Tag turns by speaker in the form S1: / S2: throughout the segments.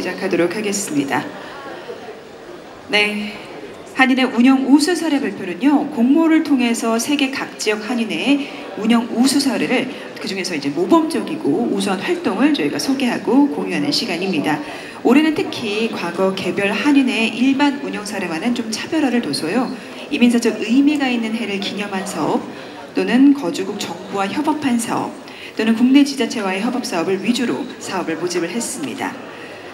S1: 시작하도록 하겠습니다. 네, 한인의 운영 우수 사례 발표는요, 공모를 통해서 세계 각 지역 한인의 운영 우수 사례를 그중에서 이제 모범적이고 우수한 활동을 저희가 소개하고 공유하는 시간입니다. 올해는 특히 과거 개별 한인의 일반 운영 사례와는 좀 차별화를 둬서요, 이민사적 의미가 있는 해를 기념한 사업 또는 거주국 정부와 협업한 사업 또는 국내 지자체와의 협업 사업을 위주로 사업을 모집을 했습니다.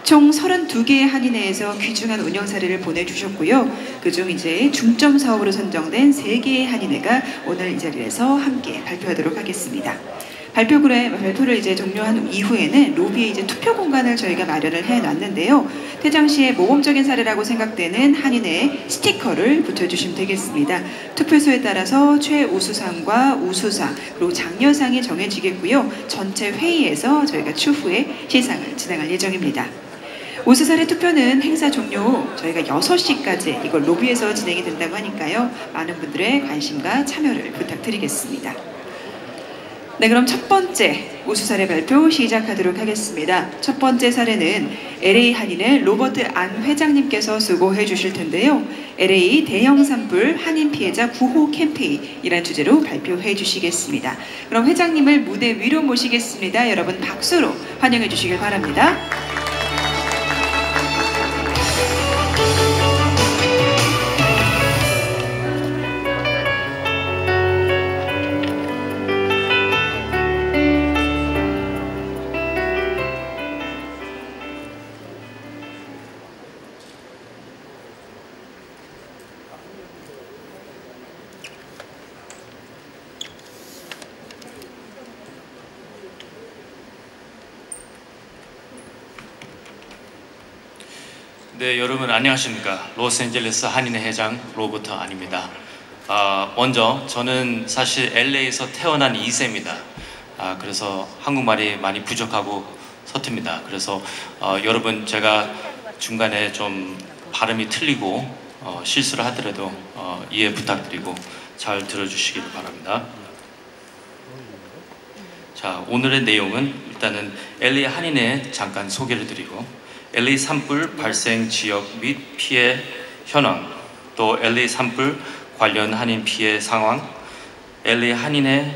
S1: 총 32개의 한인회에서 귀중한 운영 사례를 보내주셨고요. 그중 이제 중점 사업으로 선정된 3개의 한인회가 오늘 이 자리에서 함께 발표하도록 하겠습니다. 발표를 이제 종료한 이후에는 로비에 이제 투표 공간을 저희가 마련을 해놨는데요. 퇴장 시에 모범적인 사례라고 생각되는 한인회 스티커를 붙여주시면 되겠습니다. 투표수에 따라서 최우수상과 우수상 그리고 장려상이 정해지겠고요. 전체 회의에서 저희가 추후에 시상을 진행할 예정입니다. 우수 사례 투표는 행사 종료 후 저희가 6시까지 이걸 로비에서 진행이 된다고 하니까요. 많은 분들의 관심과 참여를 부탁드리겠습니다. 네, 그럼 첫 번째 우수 사례 발표 시작하도록 하겠습니다. 첫 번째 사례는 LA 한인의 로버트 안 회장님께서 수고해 주실 텐데요. LA 대형 산불 한인 피해자 구호 캠페인이라는 주제로 발표해 주시겠습니다. 그럼 회장님을 무대 위로 모시겠습니다. 여러분 박수로 환영해 주시길 바랍니다.
S2: 네, 여러분 안녕하십니까. 로스앤젤레스 한인회 회장 로버트 안입니다. 먼저 저는 사실 LA에서 태어난 2세입니다. 그래서 한국말이 많이 부족하고 서툽니다. 그래서 여러분 제가 중간에 좀 발음이 틀리고 실수를 하더라도 이해 부탁드리고 잘 들어주시기를 바랍니다. 자, 오늘의 내용은 일단은 LA 한인회 잠깐 소개를 드리고 LA 산불 발생 지역 및 피해 현황, 또 LA 산불 관련 한인 피해 상황, LA 한인의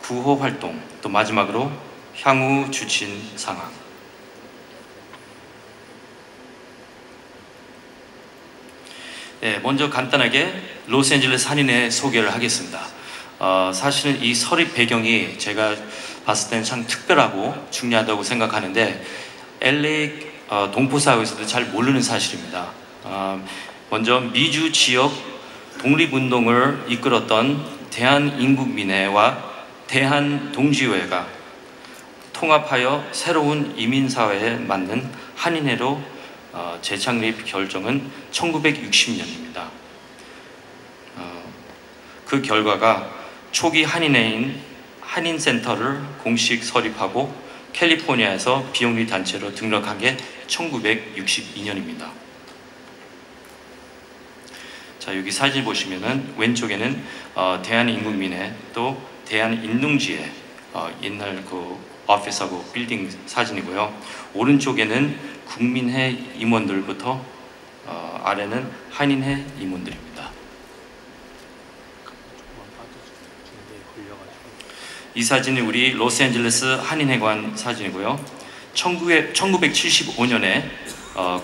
S2: 구호 활동, 또 마지막으로 향후 추진 상황. 네, 먼저 간단하게 로스앤젤레스 한인회 소개를 하겠습니다. 사실은 이 설립 배경이 제가 봤을 때는 참 특별하고 중요하다고 생각하는데 LA 동포사회에서도 잘 모르는 사실입니다. 먼저 미주 지역 독립운동을 이끌었던 대한인국민회와 대한동지회가 통합하여 새로운 이민사회에 맞는 한인회로 재창립 결정은 1960년입니다. 그 결과가 초기 한인회인 한인센터를 공식 설립하고 캘리포니아에서 비영리 단체로 등록한 게 1962년입니다. 자, 여기 사진 보시면은 왼쪽에는 대한인국민회 또 대한인동지회 옛날 그 오피스하고 빌딩 사진이고요. 오른쪽에는 국민회 임원들부터 아래는 한인회 임원들입니다. 이 사진이 우리 로스앤젤레스 한인회관 사진이고요. 1975년에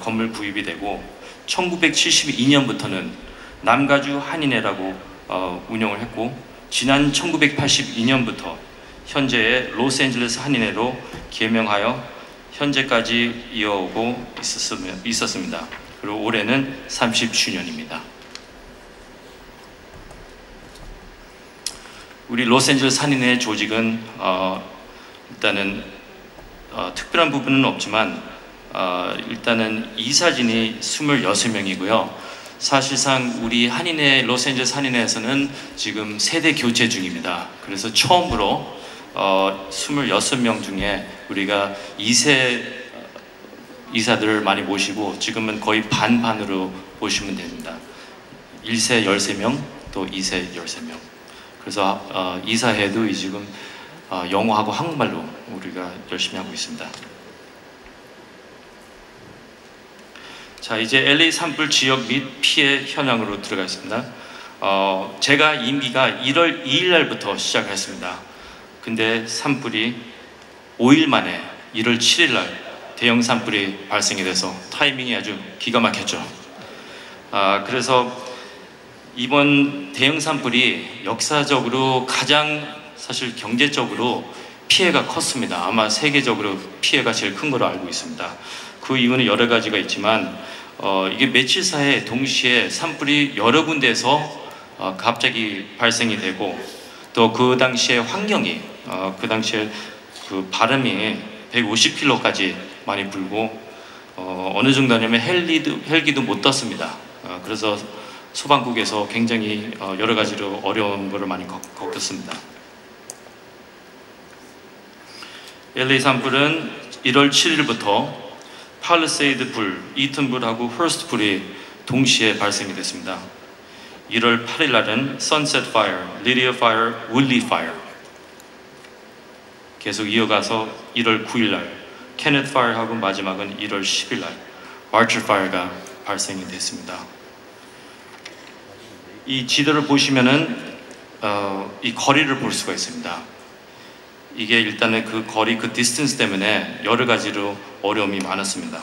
S2: 건물 구입이 되고 1972년부터는 남가주 한인회라고 운영을 했고 지난 1982년부터 현재의 로스앤젤레스 한인회로 개명하여 현재까지 이어오고 있었습니다. 그리고 올해는 30주년입니다. 우리 로스앤젤레스 한인회 조직은 일단은 특별한 부분은 없지만 일단은 이사진이 26명이고요. 사실상 우리 한인회 로스앤젤레스 한인회에서는 지금 세대 교체 중입니다. 그래서 처음으로 26명 중에 우리가 2세 이사들을 많이 모시고 지금은 거의 반반으로 보시면 됩니다. 1세 13명 또 2세 13명. 그래서 이사회도 지금 영어하고 한국말로 우리가 열심히 하고 있습니다. 자, 이제 LA 산불 지역 및 피해 현황으로 들어가겠습니다. 제가 임기가 1월 2일 날부터 시작했습니다. 근데 산불이 5일 만에 1월 7일 날 대형 산불이 발생이 돼서 타이밍이 아주 기가 막혔죠. 그래서 이번 대형 산불이 역사적으로 가장 사실 경제적으로 피해가 컸습니다. 아마 세계적으로 피해가 제일 큰 걸로 알고 있습니다. 그 이유는 여러 가지가 있지만 이게 며칠 사이에 동시에 산불이 여러 군데에서 갑자기 발생이 되고 또 그 당시에 환경이 그 당시에 그 바람이 150km까지 많이 불고 어느 정도냐면 헬기도 못 떴습니다. 그래서 소방국에서 굉장히 여러 가지로 어려운 것을 많이 겪었습니다. LA 산불은 1월 7일부터 팔리세이드 불, 이튼 불하고 허스트 불이 동시에 발생이 됐습니다. 1월 8일 날은 Sunset Fire, Lydia Fire, Woodley Fire 계속 이어가서 1월 9일 날 Kenneth Fire하고 마지막은 1월 10일 날 Archer Fire가 발생이 됐습니다. 이 지도를 보시면은 이 거리를 볼 수가 있습니다. 이게 일단은 그 거리, 그 디스턴스 때문에 여러 가지로 어려움이 많았습니다.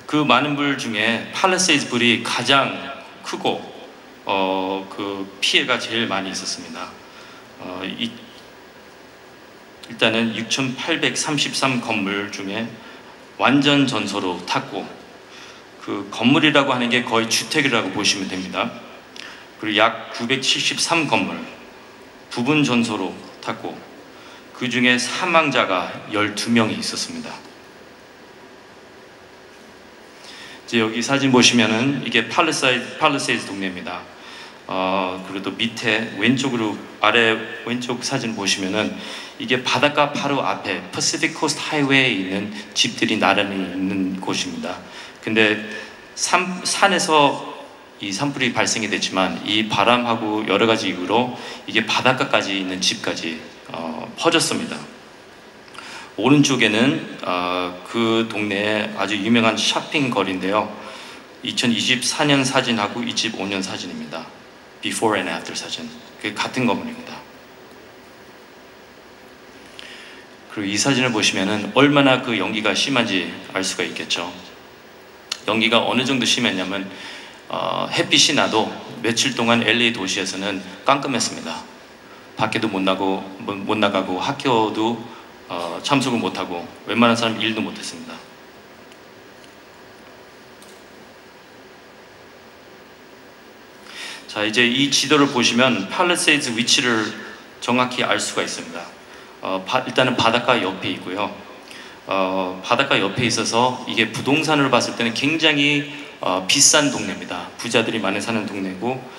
S2: 그 많은 불 중에 팔리세이드 불이 가장 크고 그 피해가 제일 많이 있었습니다. 일단은 6,833 건물 중에 완전 전소로 탔고 그 건물이라고 하는 게 거의 주택이라고 보시면 됩니다. 그리고 약 973 건물 부분 전소로 탔고 그 중에 사망자가 12명이 있었습니다. 이제 여기 사진 보시면은 이게 팔리세이드 동네입니다. 그리고 또 밑에 왼쪽으로 아래 왼쪽 사진 보시면은 이게 바닷가 바로 앞에 퍼시픽 코스트 하이웨이에 있는 집들이 나란히 있는 곳입니다. 근데 산에서 이 산불이 발생이 됐지만 이 바람하고 여러 가지 이유로 이게 바닷가까지 있는 집까지 퍼졌습니다. 오른쪽에는 그 동네에 아주 유명한 쇼핑 거리인데요. 2024년 사진하고 25년 사진입니다. Before and after 사진. 그게 같은 건물입니다. 그리고 이 사진을 보시면은 얼마나 그 연기가 심한지 알 수가 있겠죠. 연기가 어느 정도 심했냐면 햇빛이 나도 며칠 동안 LA 도시에서는 깜깜했습니다. 밖에도 못 나가고 학교도 참석을 못하고 웬만한 사람 일도 못했습니다. 자, 이제 이 지도를 보시면 팔리세이드 위치를 정확히 알 수가 있습니다. 일단은 바닷가 옆에 있고요. 바닷가 옆에 있어서 이게 부동산으로 봤을 때는 굉장히 비싼 동네입니다. 부자들이 많이 사는 동네고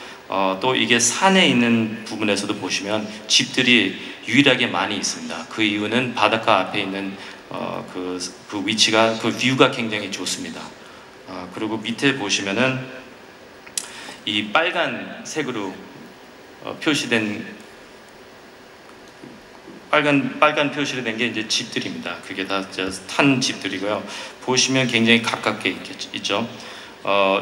S2: 또 이게 산에 있는 부분에서도 보시면 집들이 유일하게 많이 있습니다. 그 이유는 바닷가 앞에 있는 그 위치가, 그 뷰가 굉장히 좋습니다. 그리고 밑에 보시면은 이 빨간색으로 표시된 빨간 표시로 된 게 이제 집들입니다. 그게 다 탄 집들이고요. 보시면 굉장히 가깝게 있죠.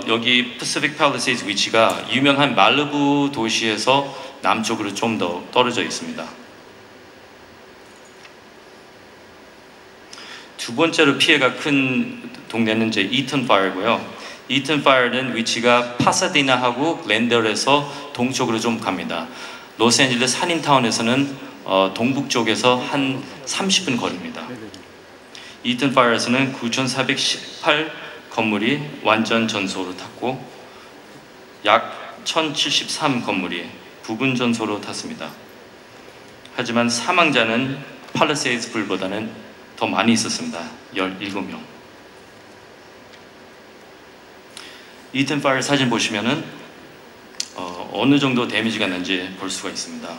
S2: 여기 패시픽 팔리세이드 위치가 유명한 말리부 도시에서 남쪽으로 좀 더 떨어져 있습니다. 두 번째로 피해가 큰 동네는 이제 이튼 파이어고요. 이튼 파이어는 위치가 파사디나하고 글렌델에서 동쪽으로 좀 갑니다. 로스앤젤레스 한인타운에서는 동북 쪽에서 한 30분 거리입니다. 이튼 파이어에서는 9,418 건물이 완전 전소로 탔고 약 1,073 건물이 부분 전소로 탔습니다. 하지만 사망자는 팔리세이드 불보다는 더 많이 있었습니다. 17명. 이튼 파이어 사진 보시면은 어느 정도 데미지가 났는지 볼 수가 있습니다.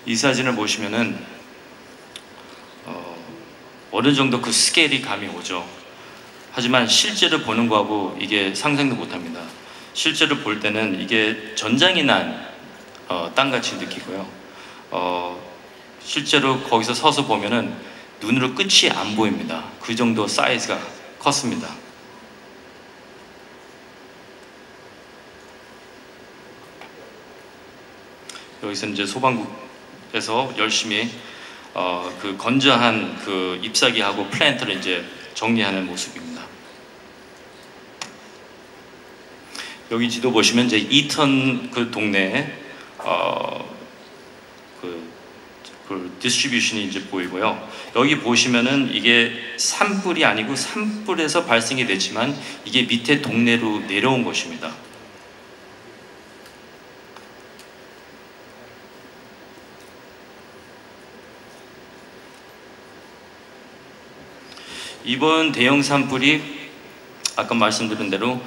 S2: 이 사진을 보시면은 어느 정도 그 스케일이 감이 오죠. 하지만 실제로 보는 거하고 이게 상상도 못합니다. 실제로 볼 때는 이게 전장이 난 땅같이 느끼고요. 실제로 거기서 서서 보면은 눈으로 끝이 안 보입니다. 그 정도 사이즈가 컸습니다. 여기서 이제 소방국에서 열심히 그 건조한 그 잎사귀하고 플랜트를 이제 정리하는 모습입니다. 여기 지도 보시면 이제 이턴 그 동네에 그 디스트리뷰션이 이제 보이고요. 여기 보시면은 이게 산불이 아니고 산불에서 발생이 됐지만 이게 밑에 동네로 내려온 것입니다. 이번 대형 산불이 아까 말씀드린 대로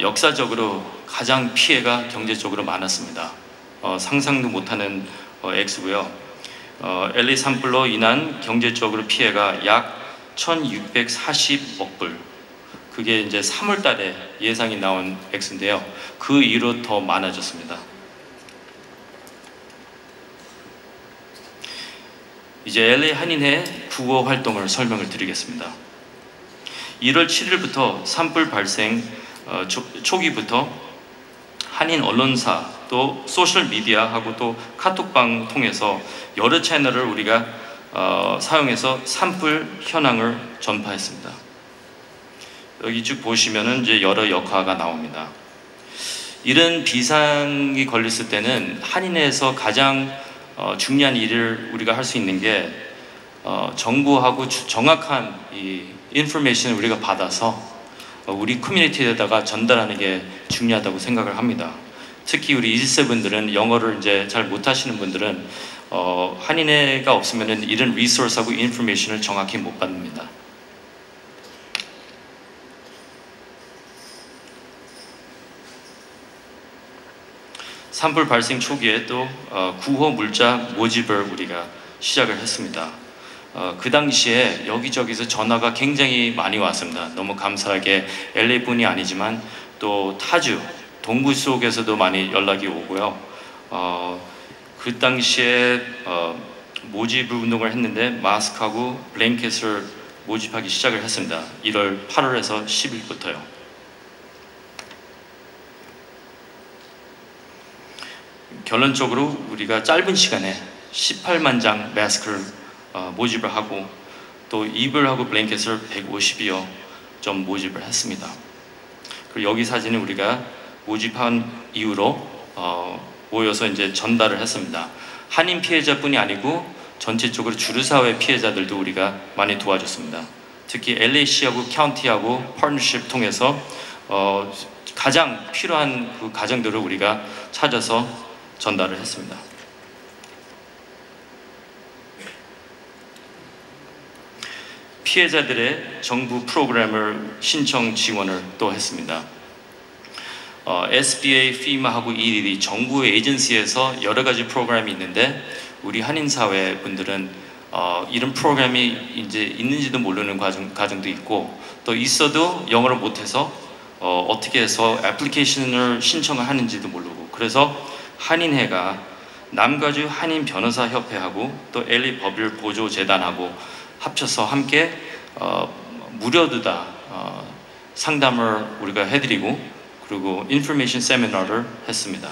S2: 역사적으로 가장 피해가 경제적으로 많았습니다. 상상도 못하는 액수고요. LA 산불로 인한 경제적으로 피해가 약 1,640억 불. 그게 이제 3월 달에 예상이 나온 액수인데요. 그 이후로 더 많아졌습니다. 이제 LA 한인회 구호 활동을 설명을 드리겠습니다. 1월 7일부터 산불 발생 초기부터 한인 언론사 또 소셜 미디어하고 또 카톡방 통해서 여러 채널을 우리가 사용해서 산불 현황을 전파했습니다. 여기 쭉 보시면은 이제 여러 역화가 나옵니다. 이런 비상이 걸렸을 때는 한인회에서 가장 중요한 일을 우리가 할 수 있는 게 정보하고 정확한 이 인포메이션을 우리가 받아서 우리 커뮤니티에다가 전달하는 게 중요하다고 생각을 합니다. 특히 우리 이지세분들은 영어를 이제 잘 못하시는 분들은 한인회가 없으면은 이런 리소스하고 인포메이션을 정확히 못 받습니다. 산불 발생 초기에 또 구호 물자 모집을 우리가 시작을 했습니다. 그 당시에 여기저기서 전화가 굉장히 많이 왔습니다. 너무 감사하게 LA뿐이 아니지만 또 타주, 동부 속에서도 많이 연락이 오고요. 그 당시에 모집 운동을 했는데 마스크하고 블랭켓을 모집하기 시작을 했습니다. 1월 8월에서 10일부터요. 결론적으로 우리가 짧은 시간에 18만 장 마스크를 모집을 하고 또 이불하고 블랭켓을 150여 점 모집을 했습니다. 그리고 여기 사진은 우리가 모집한 이후로 모여서 이제 전달을 했습니다. 한인 피해자뿐이 아니고 전체적으로 주류사회 피해자들도 우리가 많이 도와줬습니다. 특히 LA시하고 카운티하고 파트너십 통해서 가장 필요한 그 가정들을 우리가 찾아서 전달을 했습니다. 피해자들의 정부 프로그램을 신청 지원을 또 했습니다. SBA, FEMA하고 EDD 정부의 에이전시에서 여러 가지 프로그램이 있는데 우리 한인사회 분들은 이런 프로그램이 이제 있는지도 모르는 가정도 있고 또 있어도 영어를 못해서 어떻게 해서 애플리케이션을 신청을 하는지도 모르고 그래서 한인회가 남가주 한인 변호사 협회하고 또 LA 법률 보조 재단하고 합쳐서 함께 무료도 다 상담을 우리가 해드리고 그리고 인포메이션 세미나를 했습니다.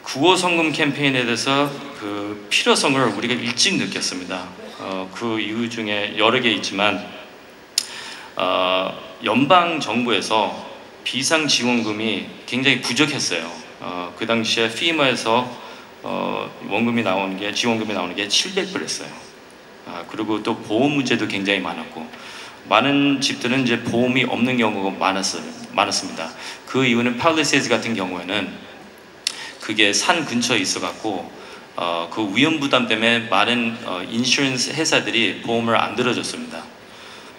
S2: 구호 성금 캠페인에 대해서 그 필요성을 우리가 일찍 느꼈습니다. 그 이유 중에 여러 개 있지만 연방 정부에서 비상 지원금이 굉장히 부족했어요. 그 당시에 FEMA에서 원금이 나오는 게 지원금이 나오는 게 700불이었어요. 그리고 또 보험 문제도 굉장히 많았고 많은 집들은 이제 보험이 없는 경우가 많았습니다. 그 이유는 팔리세이즈 같은 경우에는 그게 산 근처에 있어갖고 그 위험 부담 때문에 많은 인슈런스 회사들이 보험을 안 들어줬습니다.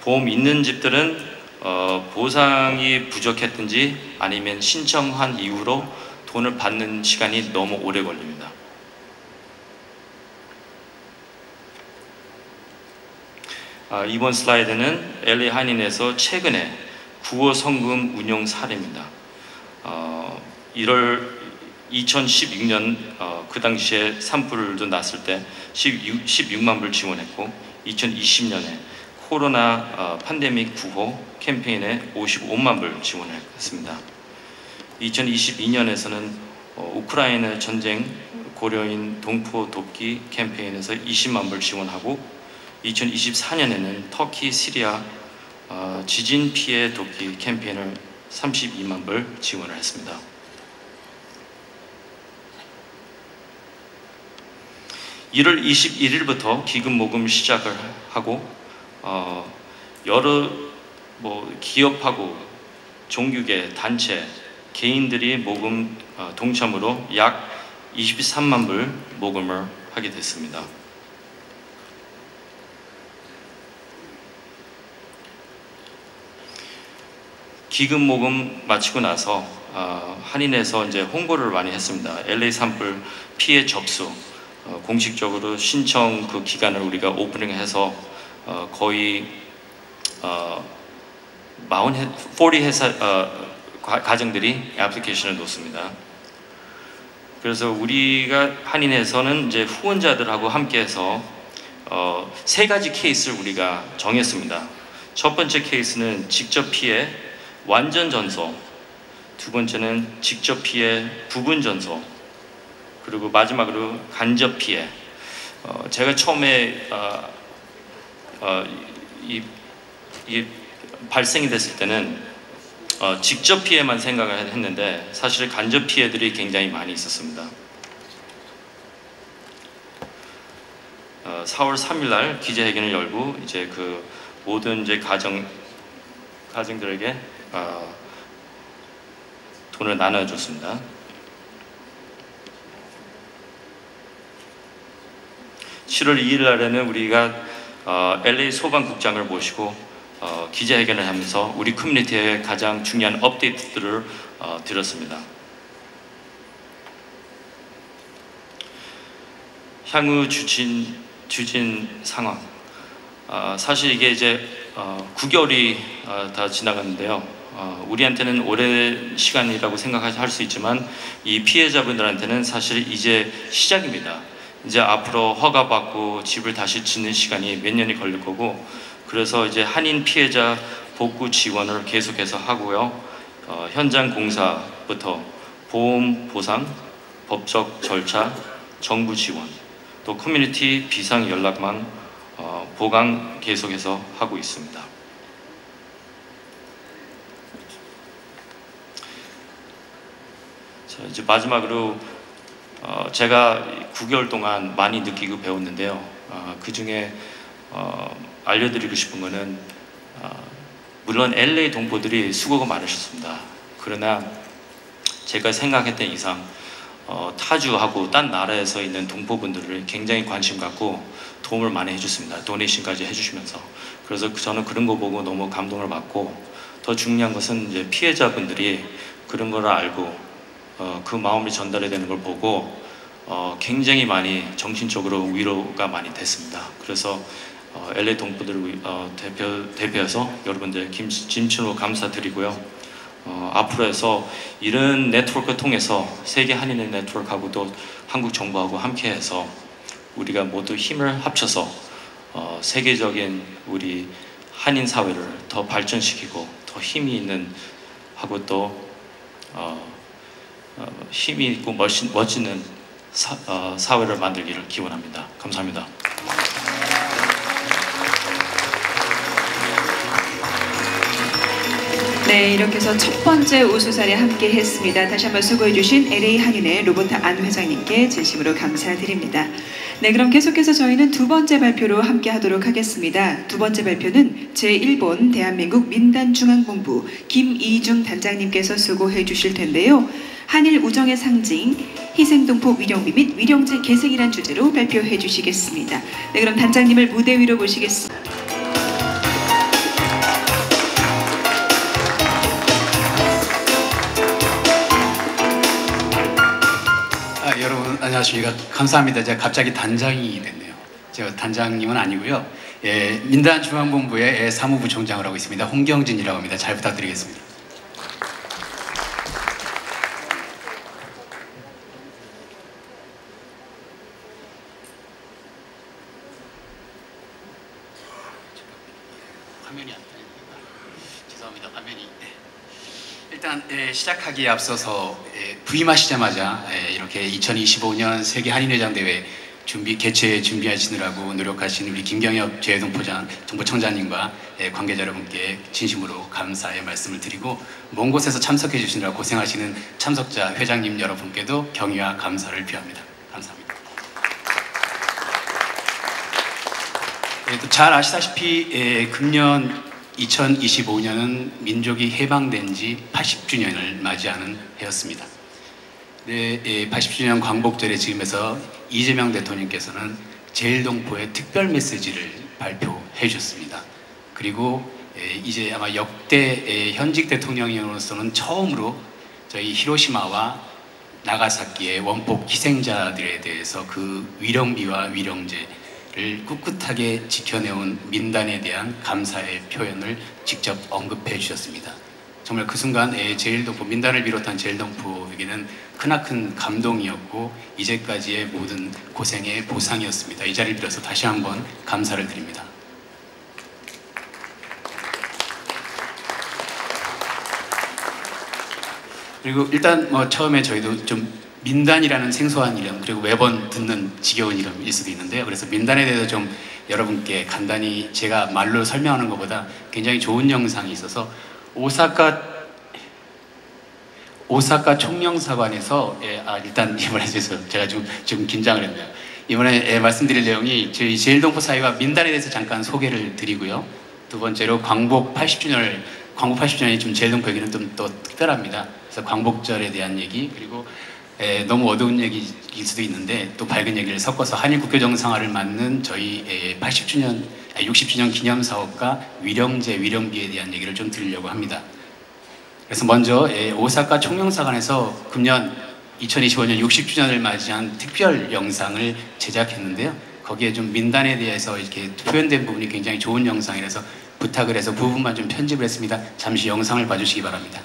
S2: 보험 있는 집들은 보상이 부족했든지 아니면 신청한 이후로 돈을 받는 시간이 너무 오래 걸립니다. 이번 슬라이드는 LA 한인에서 최근에 구호 성금 운용 사례입니다. 2016년 그 당시에 산불도 났을 때 16만 불 지원했고 2020년에 코로나 팬데믹 구호 캠페인에 55만 불 지원을 했습니다. 2022년에서는 우크라이나 전쟁 고려인 동포 돕기 캠페인에서 20만 불 지원하고 2024년에는 터키, 시리아 지진 피해 돕기 캠페인을 32만 불 지원을 했습니다. (1월 21일부터) 기금 모금 시작을 하고 여러 기업하고 종교계 단체 개인들이 모금 동참으로 약 23만 불 모금을 하게 됐습니다. 기금 모금 마치고 나서 한인에서 이제 홍보를 많이 했습니다. LA 산불 피해 접수 공식적으로 신청 그 기간을 우리가 오프닝해서 거의 40 회사 가정들이 애플리케이션을 놓습니다. 그래서 우리가 한인에서는 이제 후원자들하고 함께해서 3가지 케이스를 우리가 정했습니다. 첫 번째 케이스는 직접 피해 완전 전소, 두 번째는 직접 피해 부분 전소, 그리고 마지막으로 간접 피해. 제가 처음에 이 발생이 됐을 때는 직접 피해만 생각을 했는데 사실 간접 피해들이 굉장히 많이 있었습니다. 4월 3일 날 기자회견을 열고 이제 그 모든 이제 가정들에게 돈을 나눠줬습니다. (7월 2일) 날에는 우리가 LA 소방국장을 모시고 기자회견을 하면서 우리 커뮤니티의 가장 중요한 업데이트들을 드렸습니다. 향후 추진 상황. 사실 이게 이제 9개월이 다 지나갔는데요. 우리한테는 오랜 시간이라고 생각할 수 있지만 이 피해자분들한테는 사실 이제 시작입니다. 이제 앞으로 허가받고 집을 다시 짓는 시간이 몇 년이 걸릴 거고, 그래서 이제 한인 피해자 복구 지원을 계속해서 하고요. 현장 공사부터 보험 보상, 법적 절차, 정부 지원, 또 커뮤니티 비상 연락망 보강 계속해서 하고 있습니다. 자, 이제 마지막으로 제가 9개월 동안 많이 느끼고 배웠는데요. 그 중에 알려드리고 싶은 거는 물론 LA 동포들이 수고가 많으셨습니다. 그러나 제가 생각했던 이상 타주하고 딴 나라에서 있는 동포분들을 굉장히 관심 갖고 도움을 많이 해줬습니다. 도네이션까지 해주시면서. 그래서 저는 그런 거 보고 너무 감동을 받고, 더 중요한 것은 이제 피해자분들이 그런 걸 알고 그 마음이 전달이 되는 걸 보고 굉장히 많이 정신적으로 위로가 많이 됐습니다. 그래서 LA 동포들을 대표해서 여러분들 진심으로 감사드리고요. 앞으로 해서 이런 네트워크를 통해서 세계 한인의 네트워크하고 또 한국 정부하고 함께해서 우리가 모두 힘을 합쳐서 세계적인 우리 한인 사회를 더 발전시키고 더 힘이 있는 하고 또 힘이 있고 멋지는 사회를 만들기를 기원합니다. 감사합니다.
S1: 네, 이렇게 해서 첫 번째 우수사례 함께 했습니다. 다시 한번 수고해주신 LA 한인의 로버타 안 회장님께 진심으로 감사드립니다. 네, 그럼 계속해서 저희는 두 번째 발표로 함께 하도록 하겠습니다. 두 번째 발표는 제1본 대한민국 민단중앙본부 김이중 단장님께서 수고해 주실 텐데요. 한일 우정의 상징, 희생동포 위령비 및 위령제 계승이란 주제로 발표해 주시겠습니다. 네, 그럼 단장님을 무대 위로 모시겠습니다.
S3: 여러분 안녕하십니까. 감사합니다. 제가 갑자기 단장이 됐네요. 제가 단장님은 아니고요. 민단중앙본부의 사무부총장을 하고 있습니다. 홍경진이라고 합니다. 잘 부탁드리겠습니다. 화면이 안 떠요. 죄송합니다. 화면이. 일단 시작하기에 앞서서 부임하시자마자 이렇게 2025년 세계 한인회장 대회 개최 준비하시느라고 노력하신 우리 김경엽 정보청장님과 관계자 여러분께 진심으로 감사의 말씀을 드리고, 먼 곳에서 참석해 주시느라 고생하시는 참석자 회장님 여러분께도 경의와 감사를 표합니다. 감사합니다. 또 잘 아시다시피 금년 2025년은 민족이 해방된 지 80주년을 맞이하는 해였습니다. 80주년 광복절에 지금에서 이재명 대통령께서는 제일동포의 특별 메시지를 발표해 주셨습니다. 그리고 이제 아마 역대 현직 대통령으로서는 처음으로 저희 히로시마와 나가사키의 원폭 희생자들에 대해서 그 위령비와 위령제를 꿋꿋하게 지켜내온 민단에 대한 감사의 표현을 직접 언급해 주셨습니다. 정말 그 순간 제일동포, 민단을 비롯한 제일동포에게는 크나큰 감동이었고 이제까지의 모든 고생의 보상이었습니다. 이 자리를 빌어서 다시 한번 감사를 드립니다. 그리고 일단 처음에 저희도 좀 민단이라는 생소한 이름, 그리고 매번 듣는 지겨운 이름일 수도 있는데요. 그래서 민단에 대해서 좀 여러분께 간단히 제가 말로 설명하는 것보다 굉장히 좋은 영상이 있어서 오사카 총영사관에서 일단 이번에 제가 좀 긴장을 했네요. 이번에 말씀드릴 내용이 저희 제일동포 사회와 민단에 대해서 잠깐 소개를 드리고요. 두 번째로 광복 80주년이 좀 제일동포에게는 좀 더 특별합니다. 그래서 광복절에 대한 얘기, 그리고 너무 어두운 얘기일 수도 있는데 또 밝은 얘기를 섞어서 한일 국교 정상화를 맞는 저희 60주년 기념 사업과 위령제, 위령비에 대한 얘기를 좀 드리려고 합니다. 그래서 먼저 오사카 총영사관에서 금년 2025년 60주년을 맞이한 특별 영상을 제작했는데요. 거기에 좀 민단에 대해서 이렇게 표현된 부분이 굉장히 좋은 영상이라서 부탁을 해서 그 부분만 좀 편집을 했습니다. 잠시 영상을 봐주시기 바랍니다.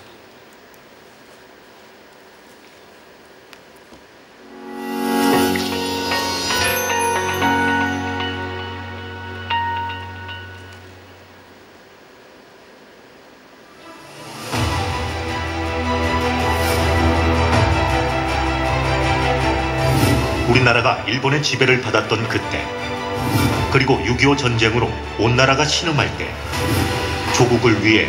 S4: 우리나라가 일본의 지배를 받았던 그때, 그리고 6.25 전쟁으로 온 나라가 신음할 때 조국을 위해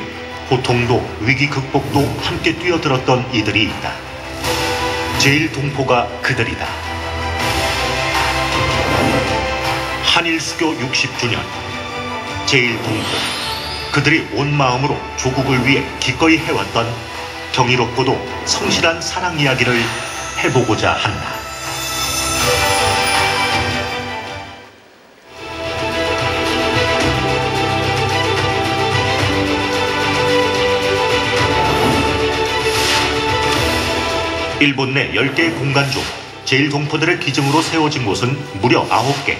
S4: 고통도 위기 극복도 함께 뛰어들었던 이들이 있다. 제일동포가 그들이다. 한일 수교 60주년 제일동포, 그들이 온 마음으로 조국을 위해 기꺼이 해왔던 경이롭고도 성실한 사랑 이야기를 해보고자 한다. 일본 내 10개의 공간 중 제일동포들의 기증으로 세워진 곳은 무려 9개.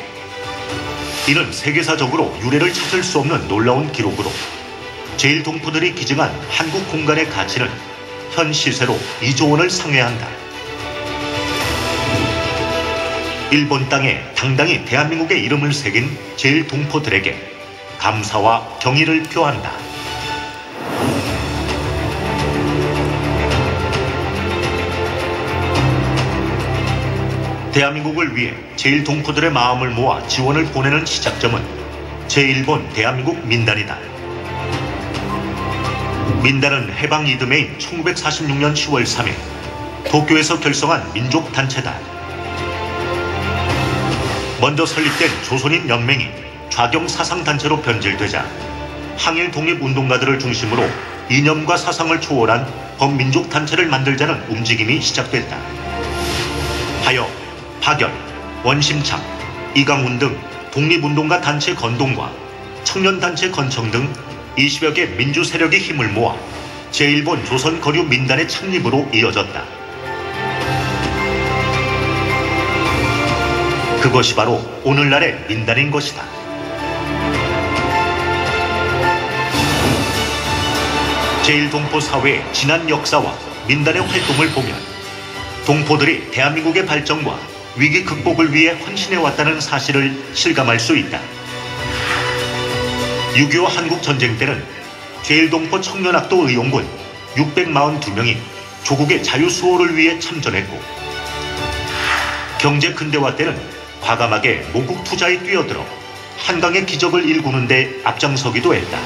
S4: 이는 세계사적으로 유례를 찾을 수 없는 놀라운 기록으로 제일동포들이 기증한 한국 공간의 가치는 현 시세로 2조 원을 상회한다. 일본 땅에 당당히 대한민국의 이름을 새긴 제일동포들에게 감사와 경의를 표한다. 대한민국을 위해 제일동포들의 마음을 모아 지원을 보내는 시작점은 제1본 대한민국 민단이다. 민단은 해방 이듬해인 1946년 10월 3일 도쿄에서 결성한 민족단체다. 먼저 설립된 조선인 연맹이 좌경 사상단체로 변질되자 항일 독립운동가들을 중심으로 이념과 사상을 초월한 범민족단체를 만들자는 움직임이 시작됐다. 하여 박열, 원심창, 이강훈 등 독립운동가 단체 건동과 청년단체 건청 등 20여 개 민주 세력의 힘을 모아 제1본 조선 거류 민단의 창립으로 이어졌다. 그것이 바로 오늘날의 민단인 것이다. 제1동포 사회의 지난 역사와 민단의 활동을 보면 동포들이 대한민국의 발전과 위기 극복을 위해 헌신해왔다는 사실을 실감할 수 있다. 6.25 한국전쟁 때는 제1동포 청년학도 의용군 642명이 조국의 자유수호를 위해 참전했고, 경제 근대화 때는 과감하게 모국 투자에 뛰어들어 한강의 기적을 일구는 데 앞장서기도 했다.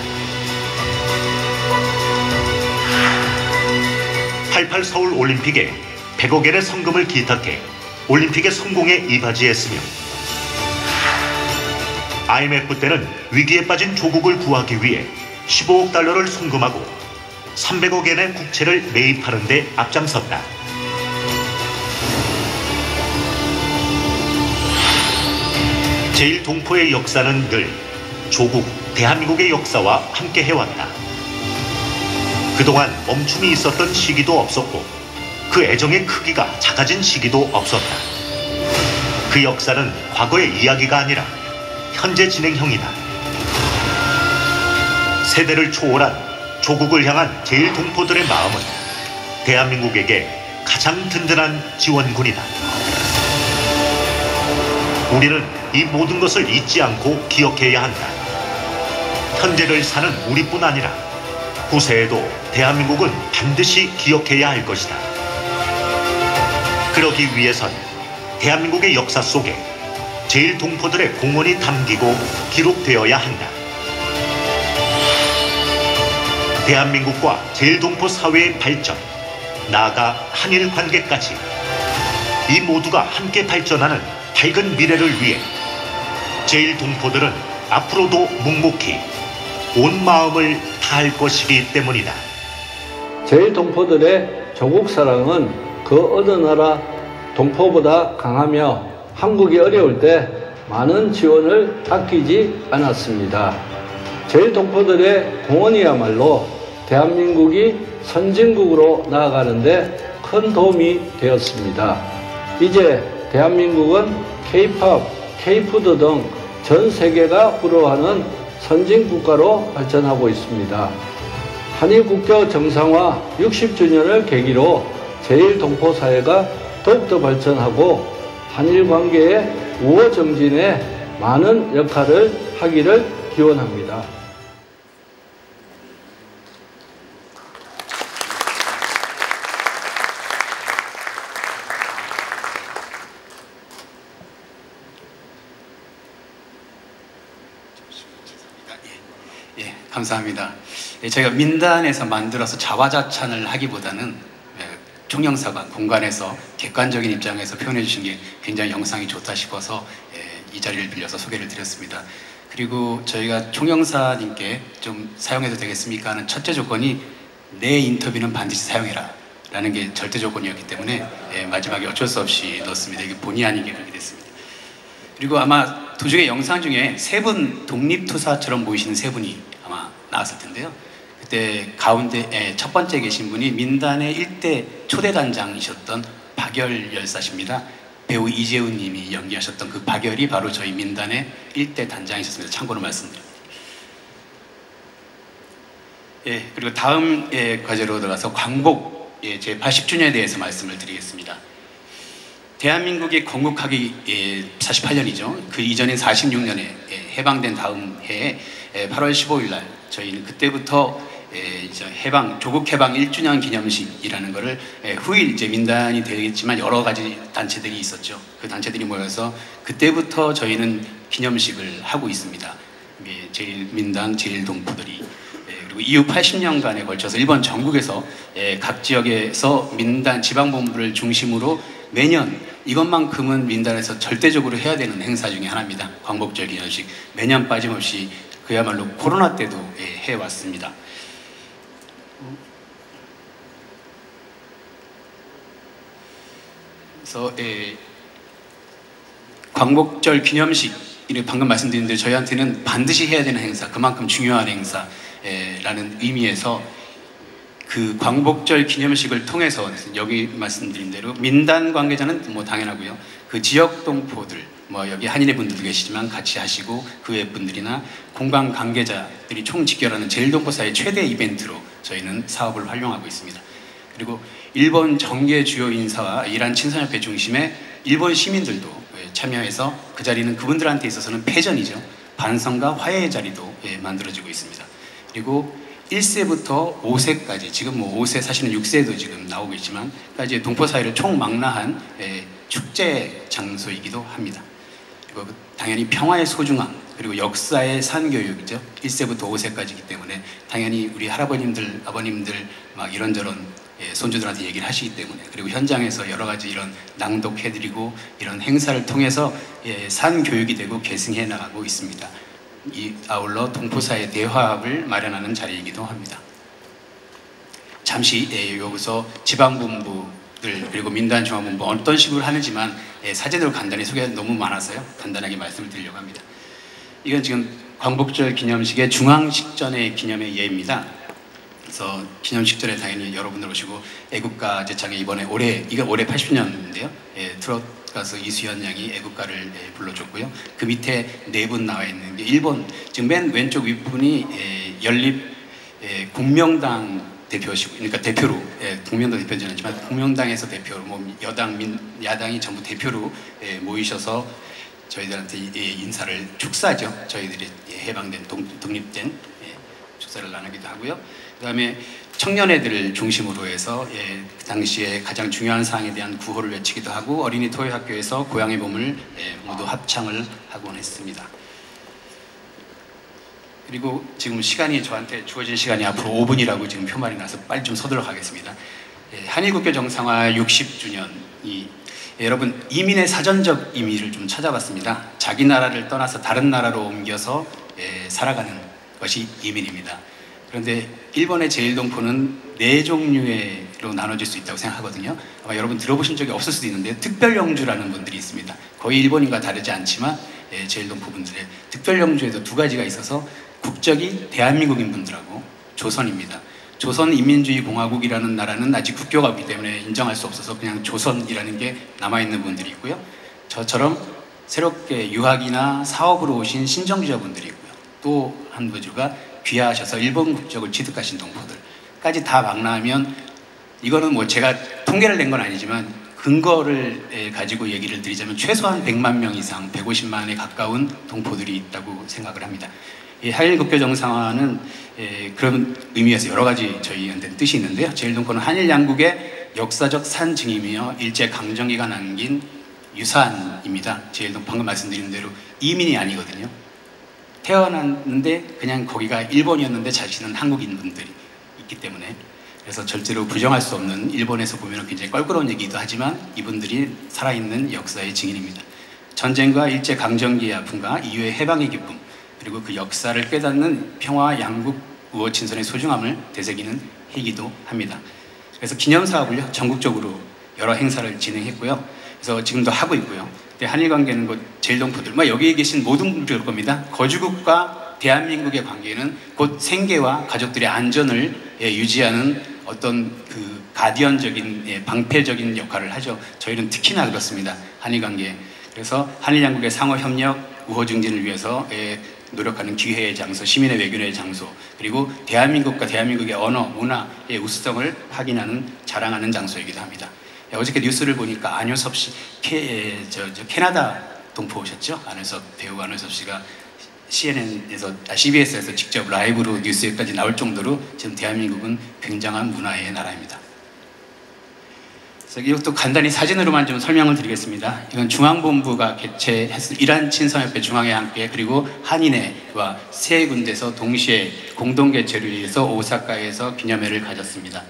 S4: 88 서울 올림픽에 100억엔의 성금을 기탁해 올림픽의 성공에 이바지했으며, IMF 때는 위기에 빠진 조국을 구하기 위해 15억 달러를 송금하고 300억엔의 국채를 매입하는 데 앞장섰다. 제1동포의 역사는 늘 조국, 대한민국의 역사와 함께 해왔다. 그동안 멈춤이 있었던 시기도 없었고 그 애정의 크기가 작아진 시기도 없었다. 그 역사는 과거의 이야기가 아니라 현재 진행형이다. 세대를 초월한 조국을 향한 제1동포들의 마음은 대한민국에게 가장 든든한 지원군이다. 우리는 이 모든 것을 잊지 않고 기억해야 한다. 현재를 사는 우리뿐 아니라 후세에도 대한민국은 반드시 기억해야 할 것이다. 그러기 위해선 대한민국의 역사 속에 제1동포들의 공헌이 담기고 기록되어야 한다. 대한민국과 제1동포 사회의 발전, 나아가 한일 관계까지 이 모두가 함께 발전하는 밝은 미래를 위해 제1동포들은 앞으로도 묵묵히 온 마음을 다할 것이기 때문이다.
S5: 제1동포들의 조국 사랑은 그 어느 나라 동포보다 강하며 한국이 어려울 때 많은 지원을 아끼지 않았습니다. 제1동포들의 공헌이야말로 대한민국이 선진국으로 나아가는데 큰 도움이 되었습니다. 이제 대한민국은 K-팝, K-푸드 등 전 세계가 부러워하는 선진국가로 발전하고 있습니다. 한일 국교 정상화 60주년을 계기로 제1동포 사회가 더욱더 발전하고 한일 관계의 우호 정진에 많은 역할을 하기를 기원합니다.
S3: 예, 감사합니다. 저희가 민단에서 만들어서 자화자찬을 하기보다는 총영사관 공간에서 객관적인 입장에서 표현해 주신 게 굉장히 영상이 좋다 싶어서 이 자리를 빌려서 소개를 드렸습니다. 그리고 저희가 총영사님께 좀 사용해도 되겠습니까 하는 첫째 조건이 내 인터뷰는 반드시 사용해라 라는 게 절대 조건이었기 때문에 마지막에 어쩔 수 없이 넣었습니다. 이게 본의 아니게 그렇게 됐습니다. 그리고 아마 도중에 영상 중에 세 분 독립투사처럼 보이시는 세 분이 아마 나왔을 텐데요. 그때 가운데 첫 번째 계신 분이 민단의 일대 초대단장이셨던 박열 열사십니다. 배우 이재훈 님이 연기하셨던 그 박열이 바로 저희 민단의 일대 단장이셨습니다. 참고로 말씀드립니다. 그리고 다음 과제로 들어가서 광복 제 80주년에 대해서 말씀을 드리겠습니다. 대한민국이 건국하기 48년이죠. 그 이전인 46년에 해방된 다음 해에 8월 15일 날 저희는 그때부터 이제 조국 해방 1주년 기념식이라는 거를 후일 이제 민단이 되겠지만 여러 가지 단체들이 있었죠. 그 단체들이 모여서 그때부터 저희는 기념식을 하고 있습니다. 제1민단, 제1동포들이 그리고 이후 80년간에 걸쳐서 일본 전국에서 각 지역에서 민단 지방본부를 중심으로 매년 이것만큼은 민단에서 절대적으로 해야 되는 행사 중에 하나입니다. 광복절 기념식 매년 빠짐없이 그야말로 코로나 때도 해왔습니다. 그래서 광복절 기념식 방금 말씀드린 대로 저희한테는 반드시 해야 되는 행사, 그만큼 중요한 행사라는 의미에서 그 광복절 기념식을 통해서 여기 말씀드린 대로 민단 관계자는 뭐 당연하고요. 그 지역 동포들 뭐 여기 한인의 분들도 계시지만 같이 하시고 그 외 분들이나 공방 관계자들이 총 직결하는 제일동포사의 최대 이벤트로 저희는 사업을 활용하고 있습니다. 그리고 일본 정계 주요 인사와 이란 친선협회 중심의 일본 시민들도 참여해서 그 자리는 그분들한테 있어서는 패전이죠. 반성과 화해의 자리도 만들어지고 있습니다. 그리고 1세부터 5세까지, 지금 뭐 5세, 사실은 6세도 지금 나오고 있지만, 까지 동포사회를 총망라한 축제 장소이기도 합니다. 그리고 당연히 평화의 소중함, 그리고 역사의 산교육이죠. 1세부터 5세까지이기 때문에 당연히 우리 할아버님들, 아버님들 막 이런저런 손주들한테 얘기를 하시기 때문에, 그리고 현장에서 여러 가지 이런 낭독해드리고 이런 행사를 통해서 산교육이 되고 계승해 나가고 있습니다. 아울러 동포사의 대화합을 마련하는 자리이기도 합니다. 잠시 여기서 지방본부들 그리고 민단중앙본부 어떤 식으로 하는지만 사진으로 간단히 소개가 너무 많아서요. 간단하게 말씀을 드리려고 합니다. 이건 지금 광복절 기념식의 중앙식전의 기념의 예입니다. 그래서 기념식전에 당연히 여러분들 오시고 애국가 제창에 이번에 이건 올해 80주년인데요. 트롯 가수 이수연 양이 애국가를 불러줬고요. 그 밑에 네 분 나와 있는 게 일본, 지금 맨 왼쪽 윗분이 연립 공명당 대표시고, 그러니까 대표로, 공명당 대표는 아니지만 공명당에서 대표로, 뭐 여당, 야당이 전부 대표로 모이셔서 저희들한테 인사를, 축사죠. 저희들이 해방된, 독립된 축사를 나누기도 하고요. 그 다음에 청년애들을 중심으로 해서 그 당시에 가장 중요한 사항에 대한 구호를 외치기도 하고, 어린이 토요학교에서 고향의 봄을 모두 합창을 하곤 했습니다. 그리고 지금 시간이 저한테 주어진 시간이 앞으로 5분이라고 지금 표말이 나서 빨리 좀 서둘러 가겠습니다. 한일국교 정상화 60주년이 여러분 이민의 사전적 의미를 좀 찾아봤습니다. 자기 나라를 떠나서 다른 나라로 옮겨서 살아가는 것이 이민입니다. 그런데 일본의 제일동포는 4종류로 나눠질 수 있다고 생각하거든요. 아마 여러분 들어보신 적이 없을 수도 있는데, 특별영주라는 분들이 있습니다. 거의 일본인과 다르지 않지만 제일동포 분들의 특별영주에도 2가지가 있어서, 국적이 대한민국인 분들하고 조선입니다. 조선인민주의공화국이라는 나라는 아직 국교가 없기 때문에 인정할 수 없어서 그냥 조선이라는 게 남아있는 분들이 있고요. 저처럼 새롭게 유학이나 사업으로 오신 신정주자분들이 있고요. 또 한 부류가 귀화하셔서 일본 국적을 취득하신 동포들까지 다 망라하면, 이거는 뭐 제가 통계를 낸 건 아니지만 근거를 가지고 얘기를 드리자면 최소한 100만 명 이상, 150만에 가까운 동포들이 있다고 생각을 합니다. 이 한일국교 정상화는 그런 의미에서 여러 가지 저희한테 뜻이 있는데요. 제일동포는 한일 양국의 역사적 산증이며 일제 강점기가 남긴 유산입니다. 제일동포 방금 말씀드린 대로 이민이 아니거든요. 태어났는데 그냥 거기가 일본이었는데 자신은 한국인 분들이 있기 때문에, 그래서 절대로 부정할 수 없는, 일본에서 보면 굉장히 껄끄러운 얘기도 하지만 이분들이 살아있는 역사의 증인입니다. 전쟁과 일제 강점기의 아픔과 이후의 해방의 기쁨, 그리고 그 역사를 깨닫는 평화 양국 우호 친선의 소중함을 되새기는 해이기도 합니다. 그래서 기념사업을요 전국적으로 여러 행사를 진행했고요. 그래서 지금도 하고 있고요. 한일 관계는 곧 제일동포들, 여기 계신 모든 분들 겁니다. 거주국과 대한민국의 관계는 곧 생계와 가족들의 안전을 유지하는 어떤 그 가디언적인, 방패적인 역할을 하죠. 저희는 특히나 그렇습니다. 한일 관계. 그래서 한일 양국의 상호 협력, 우호 증진을 위해서 노력하는 기회의 장소, 시민의 외교의 장소, 그리고 대한민국과 대한민국의 언어, 문화의 우수성을 확인하는, 자랑하는 장소이기도 합니다. 어저께 뉴스를 보니까 안효섭 씨, 캐나다 동포 오셨죠? 배우 안효섭 씨가 CBS에서 직접 라이브로 뉴스에까지 나올 정도로 지금 대한민국은 굉장한 문화의 나라입니다. 그래서 이것도 간단히 사진으로만 좀 설명을 드리겠습니다. 이건 중앙본부가 개최했을 이란 친선협회 중앙회 함께, 그리고 한인회와 3군데서 동시에 공동 개최를 위해서 오사카에서 기념회를 가졌습니다.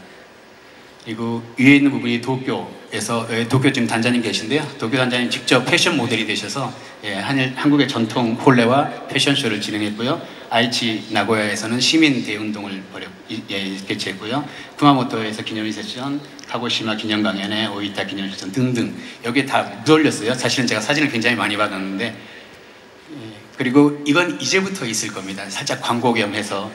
S3: 그리고 위에 있는 부분이 도쿄에서, 도쿄 지금 단장님 계신데요. 도쿄 단장님 직접 패션 모델이 되셔서 한국의 전통 홀레와 패션쇼를 진행했고요. 아이치 나고야에서는 시민 대운동을 개최했고요. 구마모토에서 기념일 세션, 카고시마 기념강연회, 오이타 기념일 세션 등등 여기에 다 묻어올렸어요. 사실은 제가 사진을 굉장히 많이 받았는데, 그리고 이건 이제부터 있을 겁니다. 살짝 광고 겸 해서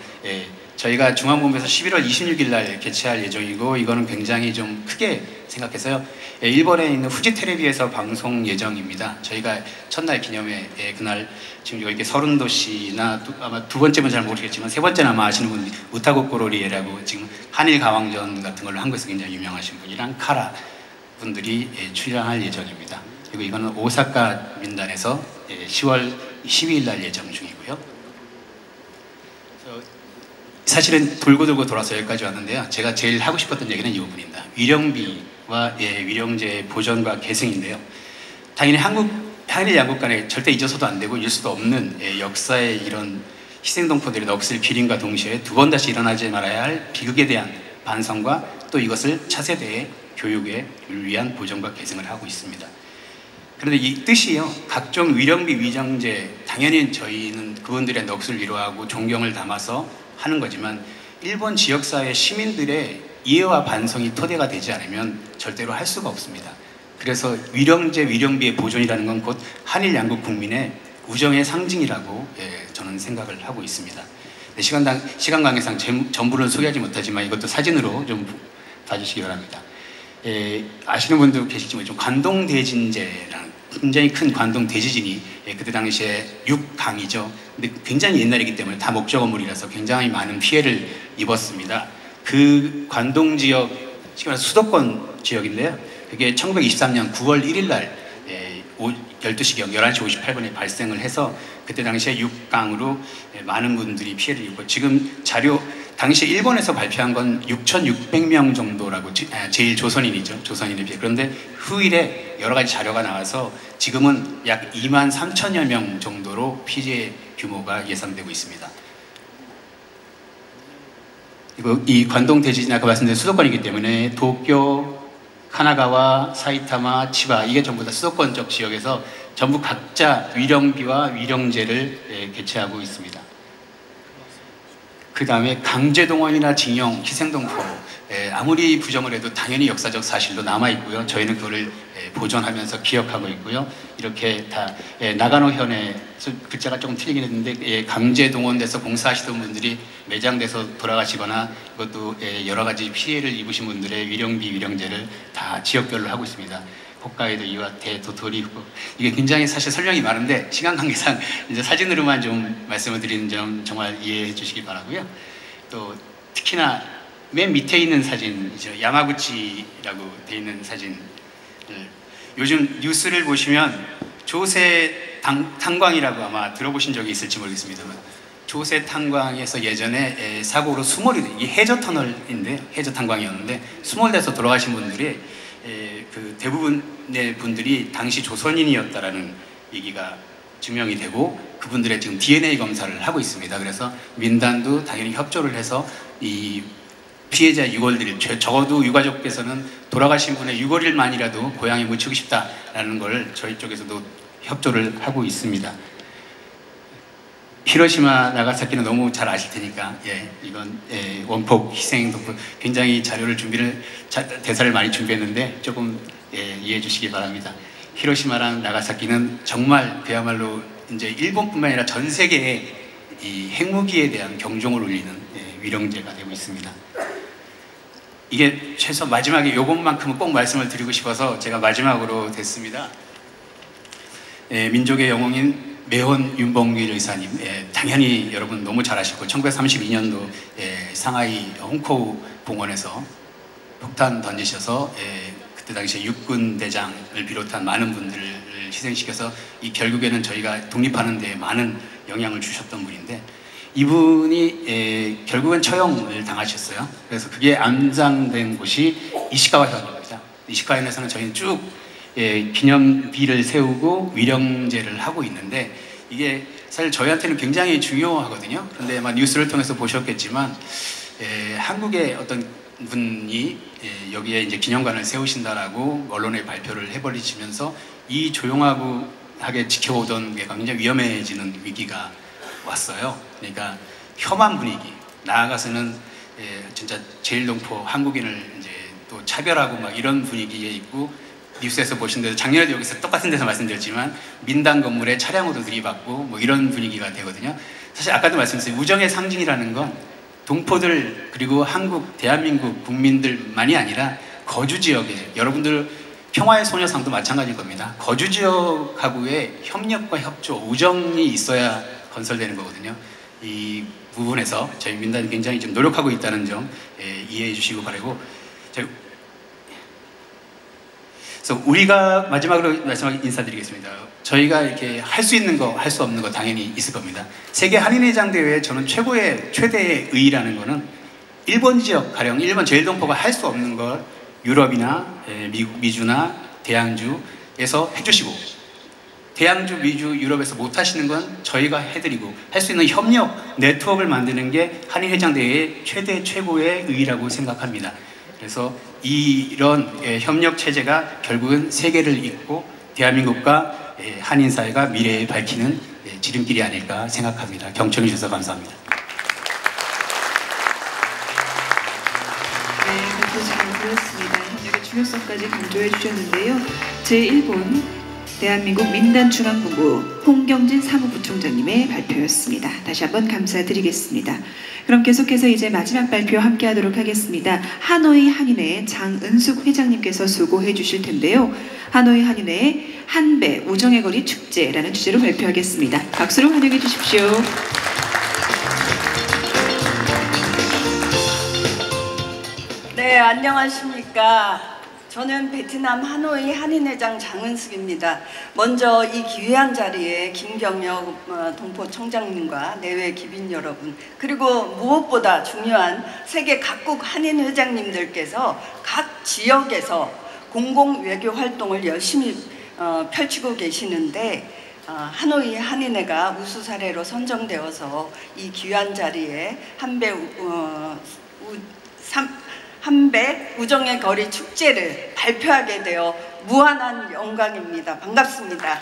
S3: 저희가 중앙본부에서 11월 26일 날 개최할 예정이고 이거는 굉장히 좀 크게 생각해서요. 일본에 있는 후지 텔레비에서 방송 예정입니다. 저희가 첫날 기념회 그날 지금 이렇게 서른도시나 아마 두 번째면 잘 모르겠지만 세 번째는 아마 아시는 분 우타고코로리에라고 지금 한일 가왕전 같은 걸로 한국에서 굉장히 유명하신 분이랑 카라 분들이 출연할 예정입니다. 그리고 이거는 오사카 민단에서 10월 12일 날 예정 중이고요. 사실은 돌고 돌아서 여기까지 왔는데요. 제가 제일 하고 싶었던 얘기는 이 부분입니다. 위령비와 위령제의 보존과 계승인데요. 당연히 한일 양국 간에 절대 잊어서도 안 되고 잊을 수도 없는 역사의 이런 희생동포들의 넋을 기림과 동시에 두 번 다시 일어나지 말아야 할 비극에 대한 반성과 또 이것을 차세대의 교육에 위한 보존과 계승을 하고 있습니다. 그런데 이 뜻이요, 각종 위령비 위정제, 당연히 저희는 그분들의 넋을 위로하고 존경을 담아서 하는 거지만 일본 지역사회 시민들의 이해와 반성이 토대가 되지 않으면 절대로 할 수가 없습니다. 그래서 위령제, 위령비의 보존이라는 건 곧 한일 양국 국민의 우정의 상징이라고 저는 생각을 하고 있습니다. 시간 관계상 전부를 소개하지 못하지만 이것도 사진으로 좀 봐주시기 바랍니다. 아시는 분도 계실지만 좀 관동대진제라는 굉장히 큰 관동 대지진이 그때 당시에 6강이죠. 근데 굉장히 옛날이기 때문에 다 목조 건물이라서 굉장히 많은 피해를 입었습니다. 그 관동 지역, 수도권 지역인데요. 그게 1923년 9월 1일 날 12시경 11시 58분에 발생을 해서 그때 당시에 6강으로 많은 분들이 피해를 입고 지금 자료 당시 일본에서 발표한 건 6,600명 정도라고 제일 조선인이죠. 조선인에 비해. 그런데 후일에 여러 가지 자료가 나와서 지금은 약 23,000여 명 정도로 피해 규모가 예상되고 있습니다. 이 관동 대지진 아까 말씀드린 수도권이기 때문에 도쿄, 카나가와, 사이타마, 치바 이게 전부 다 수도권적 지역에서 전부 각자 위령비와 위령제를 개최하고 있습니다. 그 다음에 강제동원이나 징용, 희생동포 아무리 부정을 해도 당연히 역사적 사실로 남아있고요. 저희는 그거를 보존하면서 기억하고 있고요. 이렇게 다 나가노현에 글자가 조금 틀리긴 했는데 강제동원돼서 봉사하시던 분들이 매장돼서 돌아가시거나 이것도 여러 가지 피해를 입으신 분들의 위령비, 위령제를 다 지역별로 하고 있습니다. 홋카이도, 이와테, 도토리, 이게 굉장히 사실 설명이 많은데 시간 관계상 이제 사진으로만 좀 말씀을 드리는 점 정말 이해해 주시기 바라고요. 또 특히나 맨 밑에 있는 사진이죠. 야마구치라고 돼 있는 사진. 요즘 뉴스를 보시면 조세 탄광이라고 아마 들어보신 적이 있을지 모르겠습니다만 조세 탄광에서 예전에 사고로 수몰이 이게 해저 터널인데 해저 탄광이었는데 수몰돼서 돌아가신 분들이 그 대부분의 분들이 당시 조선인이었다라는 얘기가 증명이 되고 그분들의 지금 DNA 검사를 하고 있습니다. 그래서 민단도 당연히 협조를 해서 이 피해자 유골들이 적어도 유가족께서는 돌아가신 분의 유골일만이라도 고향에 묻히고 싶다라는 걸 저희 쪽에서도 협조를 하고 있습니다. 히로시마, 나가사키는 너무 잘 아실 테니까 이건 원폭 희생 덕분 굉장히 대사를 많이 준비했는데 조금 이해해 주시기 바랍니다. 히로시마랑 나가사키는 정말 그야말로 이제 일본뿐만 아니라 전 세계에 이 핵무기에 대한 경종을 울리는 위령제가 되고 있습니다. 이게 최소 마지막에 이것만큼은 꼭 말씀을 드리고 싶어서 제가 마지막으로 됐습니다. 민족의 영웅인 매원 윤봉길 의사님, 당연히 여러분 너무 잘 아시고 1932년도 상하이 홍코우 공원에서 폭탄 던지셔서 그때 당시에 육군 대장을 비롯한 많은 분들을 희생시켜서 결국에는 저희가 독립하는 데 많은 영향을 주셨던 분인데 이분이 결국은 처형을 당하셨어요. 그래서 그게 암장된 곳이 이시카와현입니다. 이시카와현에서는 저희는 쭉 기념비를 세우고 위령제를 하고 있는데 이게 사실 저희한테는 굉장히 중요하거든요. 그런데 아마 뉴스를 통해서 보셨겠지만 한국의 어떤 분이 여기에 이제 기념관을 세우신다라고 언론에 발표를 해버리시면서 이 조용하게 지켜오던 게 굉장히 위험해지는 위기가 왔어요. 그러니까 혐한 분위기, 나아가서는 진짜 제일동포 한국인을 이제 또 차별하고 막 이런 분위기에 있고 뉴스에서 보신 대로 작년에도 여기서 똑같은 데서 말씀드렸지만 민당 건물에 차량으로 들이받고 뭐 이런 분위기가 되거든요. 사실 아까도 말씀드렸어요. 우정의 상징이라는 건 동포들 그리고 한국 대한민국 국민들만이 아니라 거주 지역에 여러분들 평화의 소녀상도 마찬가지일 겁니다. 거주 지역하고의 협력과 협조, 우정이 있어야 건설되는 거거든요. 이 부분에서 저희 민단이 굉장히 좀 노력하고 있다는 점 이해해 주시고 바라고. 그래서 우리가 마지막으로 인사드리겠습니다. 저희가 이렇게 할 수 있는 거, 할 수 없는 거 당연히 있을 겁니다. 세계 한인회장 대회에 저는 최대의 의의라는 거는 일본 지역, 가령 일본 제일동포가 할 수 없는 걸 유럽이나 미국, 미주나 대양주에서 해주시고, 대양주, 미주, 유럽에서 못 하시는 건 저희가 해드리고 할 수 있는 협력, 네트워크를 만드는 게 한인회장 대회의 최고의 의의라고 생각합니다. 그래서 이런 협력 체제가 결국은 세계를 잇고 대한민국과 한인 사회가 미래에 밝히는 지름길이 아닐까 생각합니다. 경청해 주셔서 감사합니다.
S1: 네, 그렇게 잘 들었습니다. 협력의 중요성까지 강조해 주셨는데요. 제1본 대한민국 민단중앙본부 홍경진 사무부총장님의 발표였습니다. 다시 한번 감사드리겠습니다. 그럼 계속해서 이제 마지막 발표 함께 하도록 하겠습니다. 하노이 한인회 장은숙 회장님께서 수고해 주실 텐데요. 하노이 한인회 한배 우정의 거리 축제라는 주제로 발표하겠습니다. 박수로 환영해 주십시오.
S6: 네, 안녕하십니까. 저는 베트남 하노이 한인회장 장은숙입니다. 먼저 이 귀한 자리에 김경혁 동포 청장님과 내외 기빈 여러분, 그리고 무엇보다 중요한 세계 각국 한인 회장님들께서 각 지역에서 공공 외교 활동을 열심히 펼치고 계시는데, 하노이 한인회가 우수 사례로 선정되어서 이 귀한 자리에 한배 우정의 거리 축제를 발표하게 되어 무한한 영광입니다. 반갑습니다.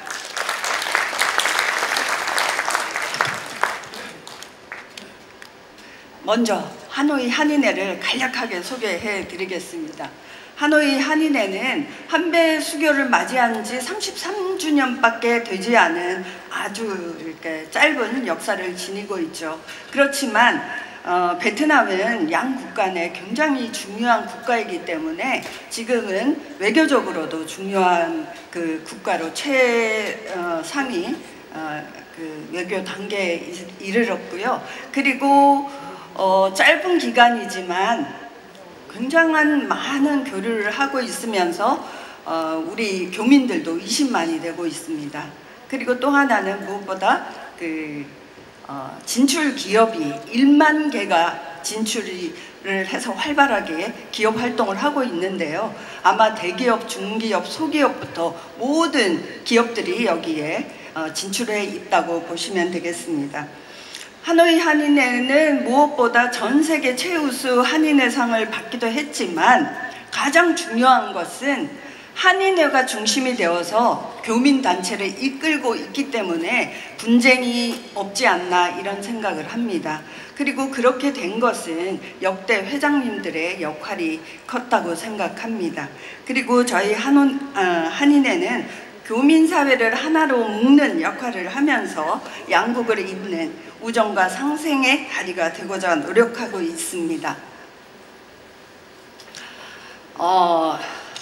S6: 먼저 하노이 한인회를 간략하게 소개해 드리겠습니다. 하노이 한인회는 한배 수교를 맞이한 지 33주년밖에 되지 않은 아주 이렇게 짧은 역사를 지니고 있죠. 그렇지만 베트남은 양 국가 내 굉장히 중요한 국가이기 때문에 지금은 외교적으로도 중요한 그 국가로 최상위 그 외교 단계에 이르렀고요. 그리고 짧은 기간이지만 굉장한 많은 교류를 하고 있으면서 우리 교민들도 20만이 되고 있습니다. 그리고 또 하나는 무엇보다 진출 기업이 1만 개가 진출을 해서 활발하게 기업 활동을 하고 있는데요. 아마 대기업, 중기업, 소기업부터 모든 기업들이 여기에 진출해 있다고 보시면 되겠습니다. 하노이 한인회는 무엇보다 전 세계 최우수 한인회상을 받기도 했지만 가장 중요한 것은 한인회가 중심이 되어서 교민단체를 이끌고 있기 때문에 분쟁이 없지 않나 이런 생각을 합니다. 그리고 그렇게 된 것은 역대 회장님들의 역할이 컸다고 생각합니다. 그리고 저희 한인회는 교민사회를 하나로 묶는 역할을 하면서 양국을 잇는 우정과 상생의 다리가 되고자 노력하고 있습니다.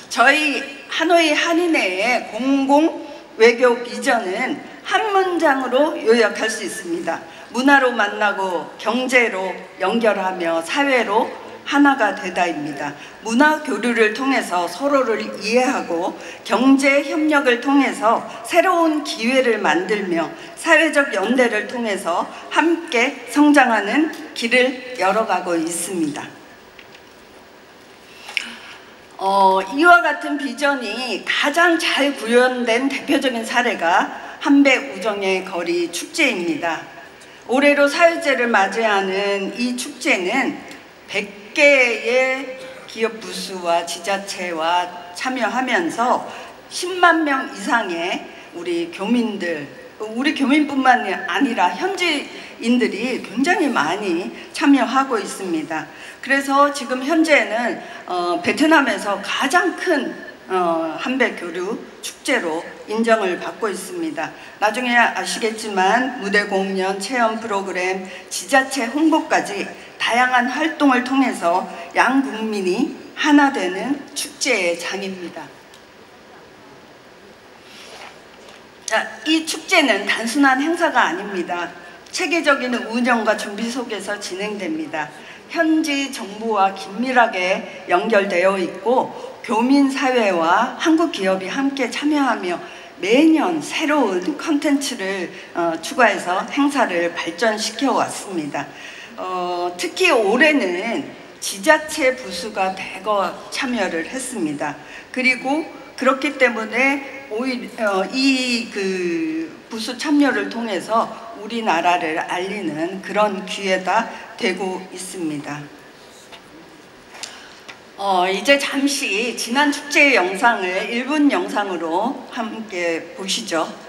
S6: 저희 하노이 한인회의 공공 외교 비전은 한 문장으로 요약할 수 있습니다. 문화로 만나고 경제로 연결하며 사회로 하나가 되다입니다. 문화 교류를 통해서 서로를 이해하고 경제 협력을 통해서 새로운 기회를 만들며 사회적 연대를 통해서 함께 성장하는 길을 열어가고 있습니다. 이와 같은 비전이 가장 잘 구현된 대표적인 사례가 한배 우정의 거리 축제입니다. 올해로 사흘째를 맞이하는 이 축제는 100개의 기업 부수와 지자체와 참여하면서 10만 명 이상의 우리 교민들, 우리 교민뿐만 아니라 현지인들이 굉장히 많이 참여하고 있습니다. 그래서 지금 현재는 베트남에서 가장 큰 한배 교류 축제로 인정을 받고 있습니다. 나중에 아시겠지만 무대 공연, 체험 프로그램, 지자체 홍보까지 다양한 활동을 통해서 양 국민이 하나 되는 축제의 장입니다. 이 축제는 단순한 행사가 아닙니다. 체계적인 운영과 준비 속에서 진행됩니다. 현지 정부와 긴밀하게 연결되어 있고 교민사회와 한국 기업이 함께 참여하며 매년 새로운 컨텐츠를 추가해서 행사를 발전시켜 왔습니다. 특히 올해는 지자체 부수가 대거 참여를 했습니다. 그리고 그렇기 때문에 오히려 이 부수 참여를 통해서 우리나라를 알리는 그런 기회가 되고 있습니다. 이제 잠시 지난 축제의 영상을 1분 영상으로 함께 보시죠.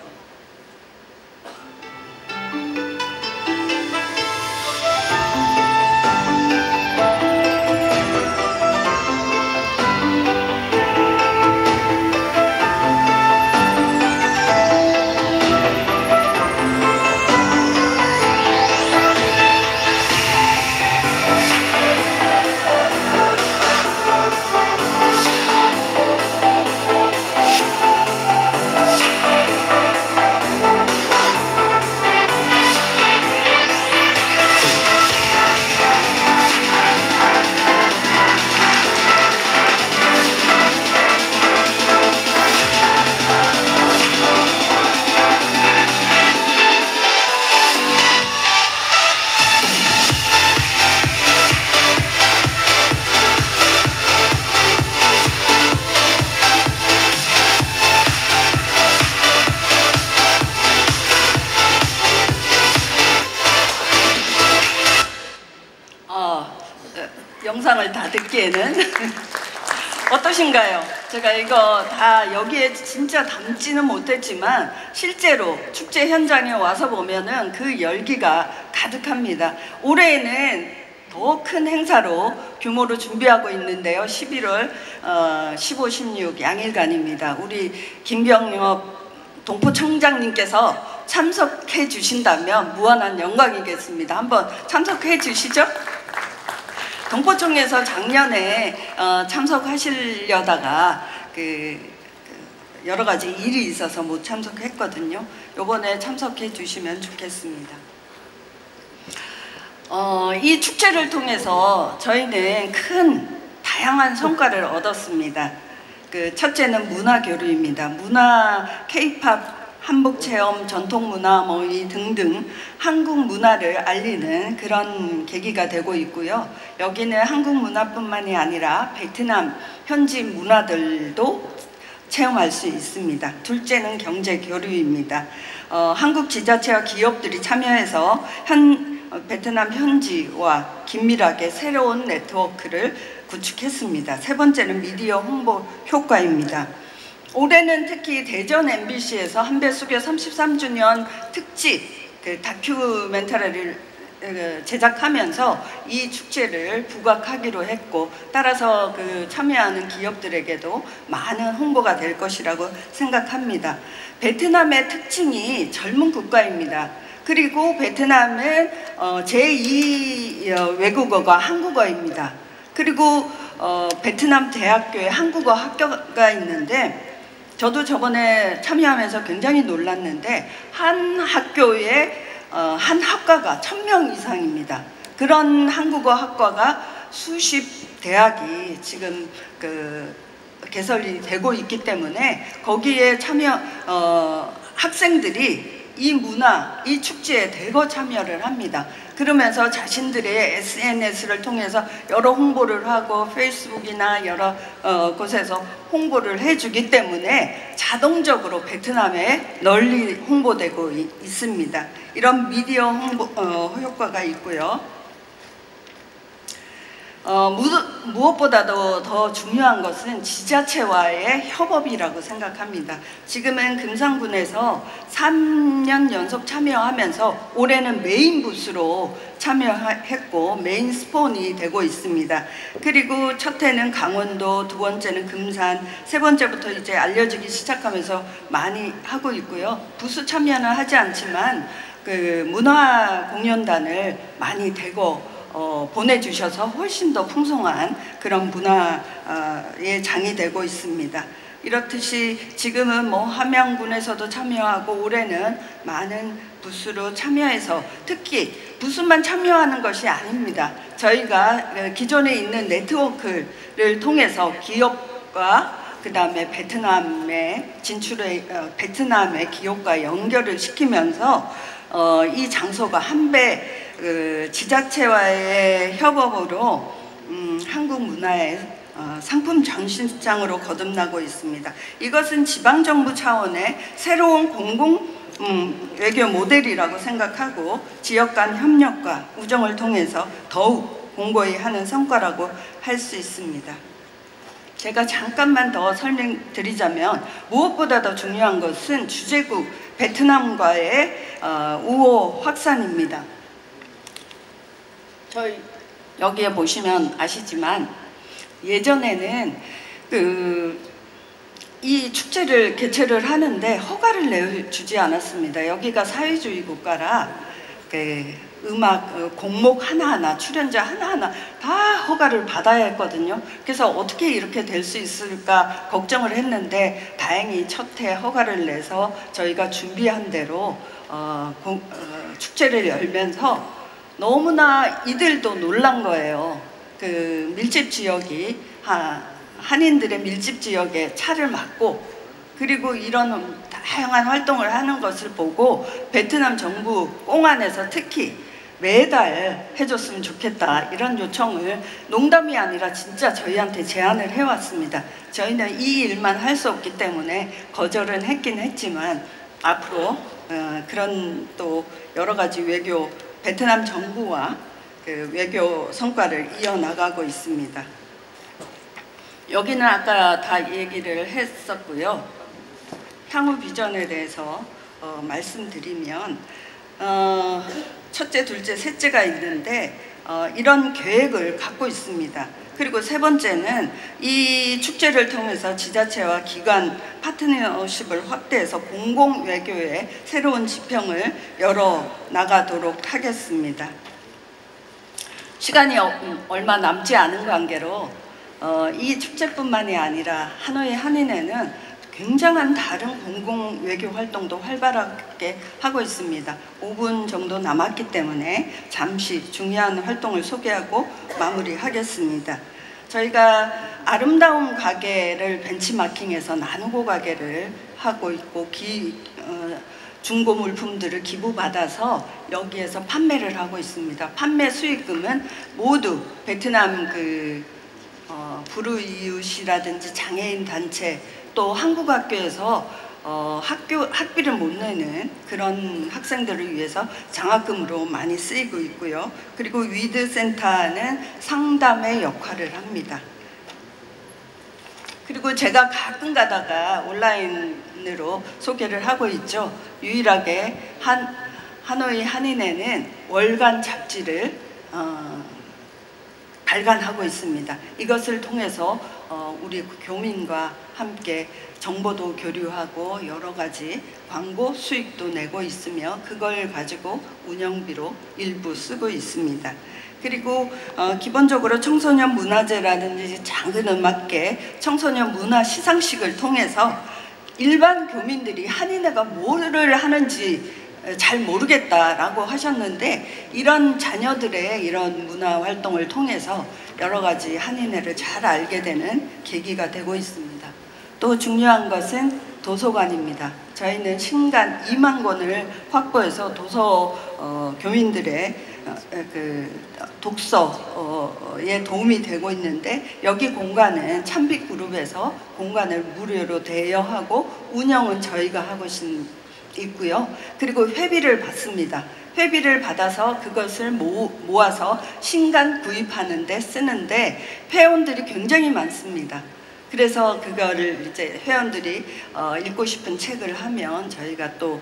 S6: 영상을 다 듣기에는 어떠신가요? 제가 이거 다 여기에 진짜 담지는 못했지만 실제로 축제 현장에 와서 보면은 그 열기가 가득합니다. 올해는 더 큰 행사로 규모로 준비하고 있는데요. 11월 15, 16 양일간입니다. 우리 김병엽 동포청장님께서 참석해 주신다면 무한한 영광이겠습니다. 한번 참석해 주시죠. 동포청에서 작년에 참석하시려다가 여러 가지 일이 있어서 못 참석했거든요. 이번에 참석해 주시면 좋겠습니다. 이 축제를 통해서 저희는 큰 다양한 성과를 얻었습니다. 첫째는 문화 교류입니다. 문화, K-팝, 한복체험, 전통문화 등등 한국 문화를 알리는 그런 계기가 되고 있고요. 여기는 한국 문화뿐만이 아니라 베트남 현지 문화들도 체험할 수 있습니다. 둘째는 경제 교류입니다. 한국 지자체와 기업들이 참여해서 베트남 현지와 긴밀하게 새로운 네트워크를 구축했습니다. 세 번째는 미디어 홍보 효과입니다. 올해는 특히 대전 MBC에서 한배 수교 33주년 특집 다큐멘터리를 제작하면서 이 축제를 부각하기로 했고, 따라서 참여하는 기업들에게도 많은 홍보가 될 것이라고 생각합니다. 베트남의 특징이 젊은 국가입니다. 그리고 베트남은 제2 외국어가 한국어입니다. 그리고 베트남 대학교에 한국어 학교가 있는데, 저도 저번에 참여하면서 굉장히 놀랐는데 한 학교에 한 학과가 1000명 이상입니다. 그런 한국어 학과가 수십 대학이 지금 개설이 되고 있기 때문에 거기에 학생들이 이 문화, 이 축제에 대거 참여를 합니다. 그러면서 자신들의 SNS를 통해서 여러 홍보를 하고 페이스북이나 여러 곳에서 홍보를 해주기 때문에 자동적으로 베트남에 널리 홍보되고 있습니다. 이런 미디어 홍보 효과가 있고요. 무엇보다도 더 중요한 것은 지자체와의 협업이라고 생각합니다. 지금은 금산군에서 3년 연속 참여하면서 올해는 메인 부스로 참여했고 메인 스폰이 되고 있습니다. 그리고 첫 해는 강원도, 두 번째는 금산, 세 번째부터 이제 알려지기 시작하면서 많이 하고 있고요. 부스 참여는 하지 않지만 그 문화 공연단을 많이 대거 보내주셔서 훨씬 더 풍성한 그런 문화의 장이 되고 있습니다. 이렇듯이 지금은 뭐 함양군에서도 참여하고 올해는 많은 부스로 참여해서 특히 부스만 참여하는 것이 아닙니다. 저희가 기존에 있는 네트워크를 통해서 기업과 그 다음에 베트남의 베트남의 기업과 연결을 시키면서 이 장소가 한배 지자체와의 협업으로 한국 문화의 상품 전시장으로 거듭나고 있습니다. 이것은 지방정부 차원의 새로운 공공 외교 모델이라고 생각하고 지역 간 협력과 우정을 통해서 더욱 공고히 하는 성과라고 할 수 있습니다. 제가 잠깐만 더 설명드리자면 무엇보다 더 중요한 것은 주재국 베트남과의 우호 확산입니다. 저희 여기에 보시면 아시지만 예전에는 이 축제를 개최를 하는데 허가를 내주지 않았습니다. 여기가 사회주의 국가라 음악 곡목 하나하나, 출연자 하나하나 다 허가를 받아야 했거든요. 그래서 어떻게 이렇게 될 수 있을까 걱정을 했는데 다행히 첫 해 허가를 내서 저희가 준비한 대로 축제를 열면서 너무나 이들도 놀란 거예요. 그 밀집 지역이 한인들의 밀집 지역에 차를 막고 그리고 이런 다양한 활동을 하는 것을 보고 베트남 정부 공안에서 특히 매달 해줬으면 좋겠다 이런 요청을 농담이 아니라 진짜 저희한테 제안을 해왔습니다. 저희는 이 일만 할 수 없기 때문에 거절은 했긴 했지만 앞으로 그런 또 여러 가지 외교 베트남 정부와 그 외교 성과를 이어나가고 있습니다. 여기는 아까 다 얘기를 했었고요. 향후 비전에 대해서 말씀드리면 첫째, 둘째, 셋째가 있는데 이런 계획을 갖고 있습니다. 그리고 세 번째는 이 축제를 통해서 지자체와 기관 파트너십을 확대해서 공공외교의 새로운 지평을 열어나가도록 하겠습니다. 시간이 얼마 남지 않은 관계로 이 축제뿐만이 아니라 하노이 한인회는 굉장한 다른 공공외교 활동도 활발하게 하고 있습니다. 5분 정도 남았기 때문에 잠시 중요한 활동을 소개하고 마무리하겠습니다. 저희가 아름다운 가게를 벤치마킹해서 나누고 가게를 하고 있고 중고 물품들을 기부받아서 여기에서 판매를 하고 있습니다. 판매 수익금은 모두 베트남 불우이웃이라든지 장애인 단체 또 한국 학교에서 학비를 못 내는 그런 학생들을 위해서 장학금으로 많이 쓰이고 있고요. 그리고 위드센터는 상담의 역할을 합니다. 그리고 제가 가끔 가다가 온라인으로 소개를 하고 있죠. 유일하게 하노이 한인회는 월간 잡지를 발간하고 있습니다. 이것을 통해서 우리 교민과 함께 정보도 교류하고 여러 가지 광고 수익도 내고 있으며 그걸 가지고 운영비로 일부 쓰고 있습니다. 그리고 기본적으로 청소년 문화제라든지 작은 음악회, 청소년 문화 시상식을 통해서 일반 교민들이 한인회가 뭐를 하는지 잘 모르겠다라고 하셨는데 이런 자녀들의 이런 문화 활동을 통해서 여러 가지 한인회를 잘 알게 되는 계기가 되고 있습니다. 또 중요한 것은 도서관입니다. 저희는 신간 2만 권을 확보해서 교민들의 독서에 도움이 되고 있는데 여기 공간은 찬빛그룹에서 공간을 무료로 대여하고 운영은 저희가 하고 있고요. 그리고 회비를 받습니다. 회비를 받아서 그것을 모아서 신간 구입하는 데 쓰는데 회원들이 굉장히 많습니다. 그래서 그거를 이제 회원들이 읽고 싶은 책을 하면 저희가 또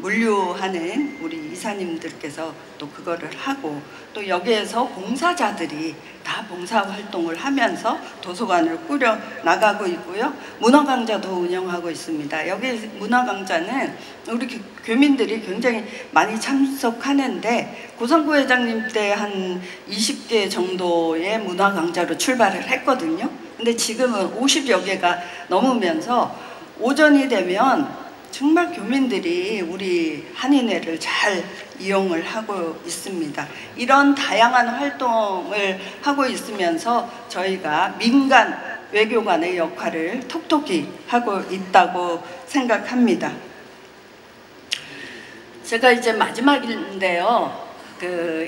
S6: 물류하는 우리 이사님들께서 또 그거를 하고, 또 여기에서 봉사자들이 다 봉사활동을 하면서 도서관을 꾸려 나가고 있고요. 문화강좌도 운영하고 있습니다. 여기 문화강좌는 우리 교민들이 굉장히 많이 참석하는데, 고상구 회장님 때 한 20개 정도의 문화강좌로 출발을 했거든요. 근데 지금은 50여 개가 넘으면서 오전이 되면 정말 교민들이 우리 한인회를 잘 이용을 하고 있습니다. 이런 다양한 활동을 하고 있으면서 저희가 민간 외교관의 역할을 톡톡히 하고 있다고 생각합니다. 제가 이제 마지막인데요.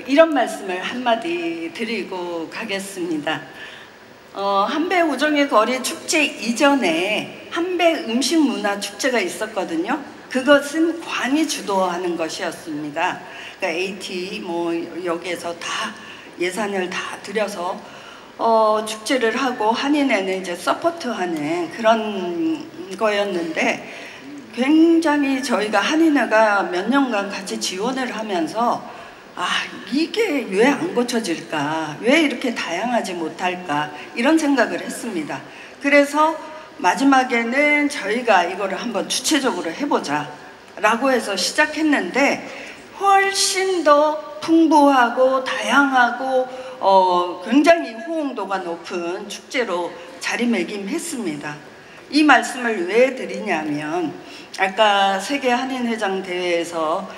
S6: 이런 말씀을 한마디 드리고 가겠습니다. 한배 우정의 거리 축제 이전에 한배 음식 문화 축제가 있었거든요. 그것은 관이 주도하는 것이었습니다. 그러니까 AT 여기에서 다 예산을 다 들여서 축제를 하고 한인회는 이제 서포트하는 그런 거였는데, 굉장히 저희가 한인회가 몇 년간 같이 지원을 하면서 이게 왜 안 고쳐질까? 왜 이렇게 다양하지 못할까? 이런 생각을 했습니다. 그래서 마지막에는 저희가 이거를 한번 주체적으로 해보자 라고 해서 시작했는데, 훨씬 더 풍부하고 다양하고 굉장히 호응도가 높은 축제로 자리매김했습니다. 이 말씀을 왜 드리냐면, 아까 세계 한인회장 대회에서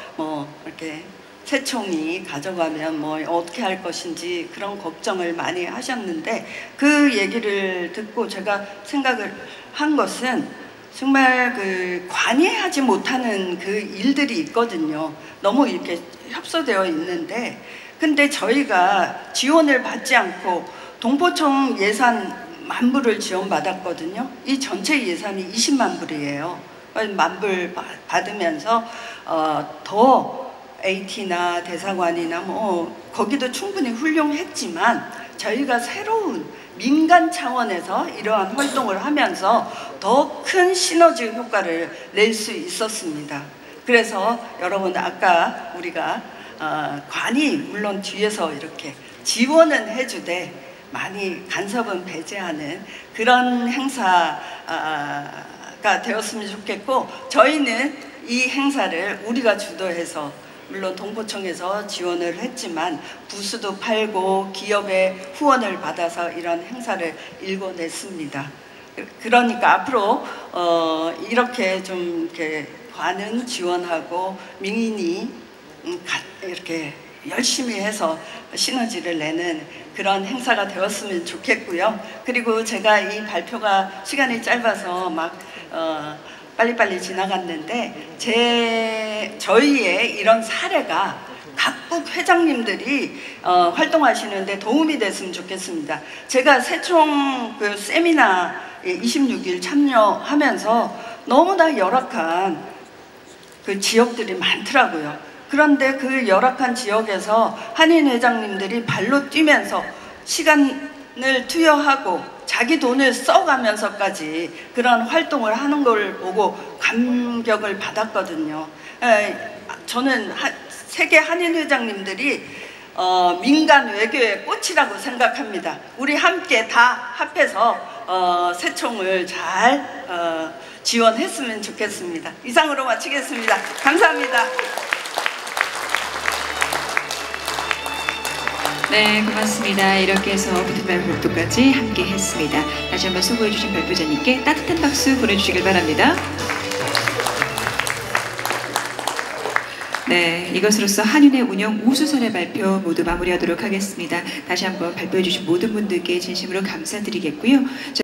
S6: 이렇게 새총이 가져가면 어떻게 할 것인지 그런 걱정을 많이 하셨는데, 그 얘기를 듣고 제가 생각을 한 것은, 정말 관여하지 못하는 그 일들이 있거든요. 너무 이렇게 협소되어 있는데, 근데 저희가 지원을 받지 않고 동포청 예산 10,000불을 지원받았거든요. 이 전체 예산이 20만 불이에요. 10,000불 받으면서 더 AT나 대사관이나 거기도 충분히 훌륭했지만, 저희가 새로운 민간 차원에서 이러한 활동을 하면서 더 큰 시너지 효과를 낼 수 있었습니다. 그래서 여러분, 아까 우리가 관이 물론 뒤에서 이렇게 지원은 해주되 많이 간섭은 배제하는 그런 행사가 되었으면 좋겠고, 저희는 이 행사를 우리가 주도해서, 물론 동포청에서 지원을 했지만 부스도 팔고 기업의 후원을 받아서 이런 행사를 일궈냈습니다. 그러니까 앞으로 이렇게 좀 이렇게 관은 지원하고 민인이 이렇게 열심히 해서 시너지를 내는 그런 행사가 되었으면 좋겠고요. 그리고 제가 이 발표가 시간이 짧아서 막 빨리빨리 지나갔는데, 저희의 이런 사례가 각국 회장님들이 활동하시는데 도움이 됐으면 좋겠습니다. 제가 새총 세미나 26일 참여하면서 너무나 열악한 지역들이 많더라고요. 그런데 그 열악한 지역에서 한인 회장님들이 발로 뛰면서 시간을 투여하고 자기 돈을 써가면서까지 그런 활동을 하는 걸 보고 감격을 받았거든요. 저는 세계 한인 회장님들이 민간 외교의 꽃이라고 생각합니다. 우리 함께 다 합해서 새총을 잘 지원했으면 좋겠습니다. 이상으로 마치겠습니다. 감사합니다.
S1: 네, 고맙습니다. 이렇게 해서 붙은말 발표까지 함께 했습니다. 다시 한번 수고해주신 발표자님께 따뜻한 박수 보내주시길 바랍니다. 네, 이것으로서 한인회 운영 우수 사례 발표 모두 마무리하도록 하겠습니다. 다시 한번 발표해주신 모든 분들께 진심으로 감사드리겠고요.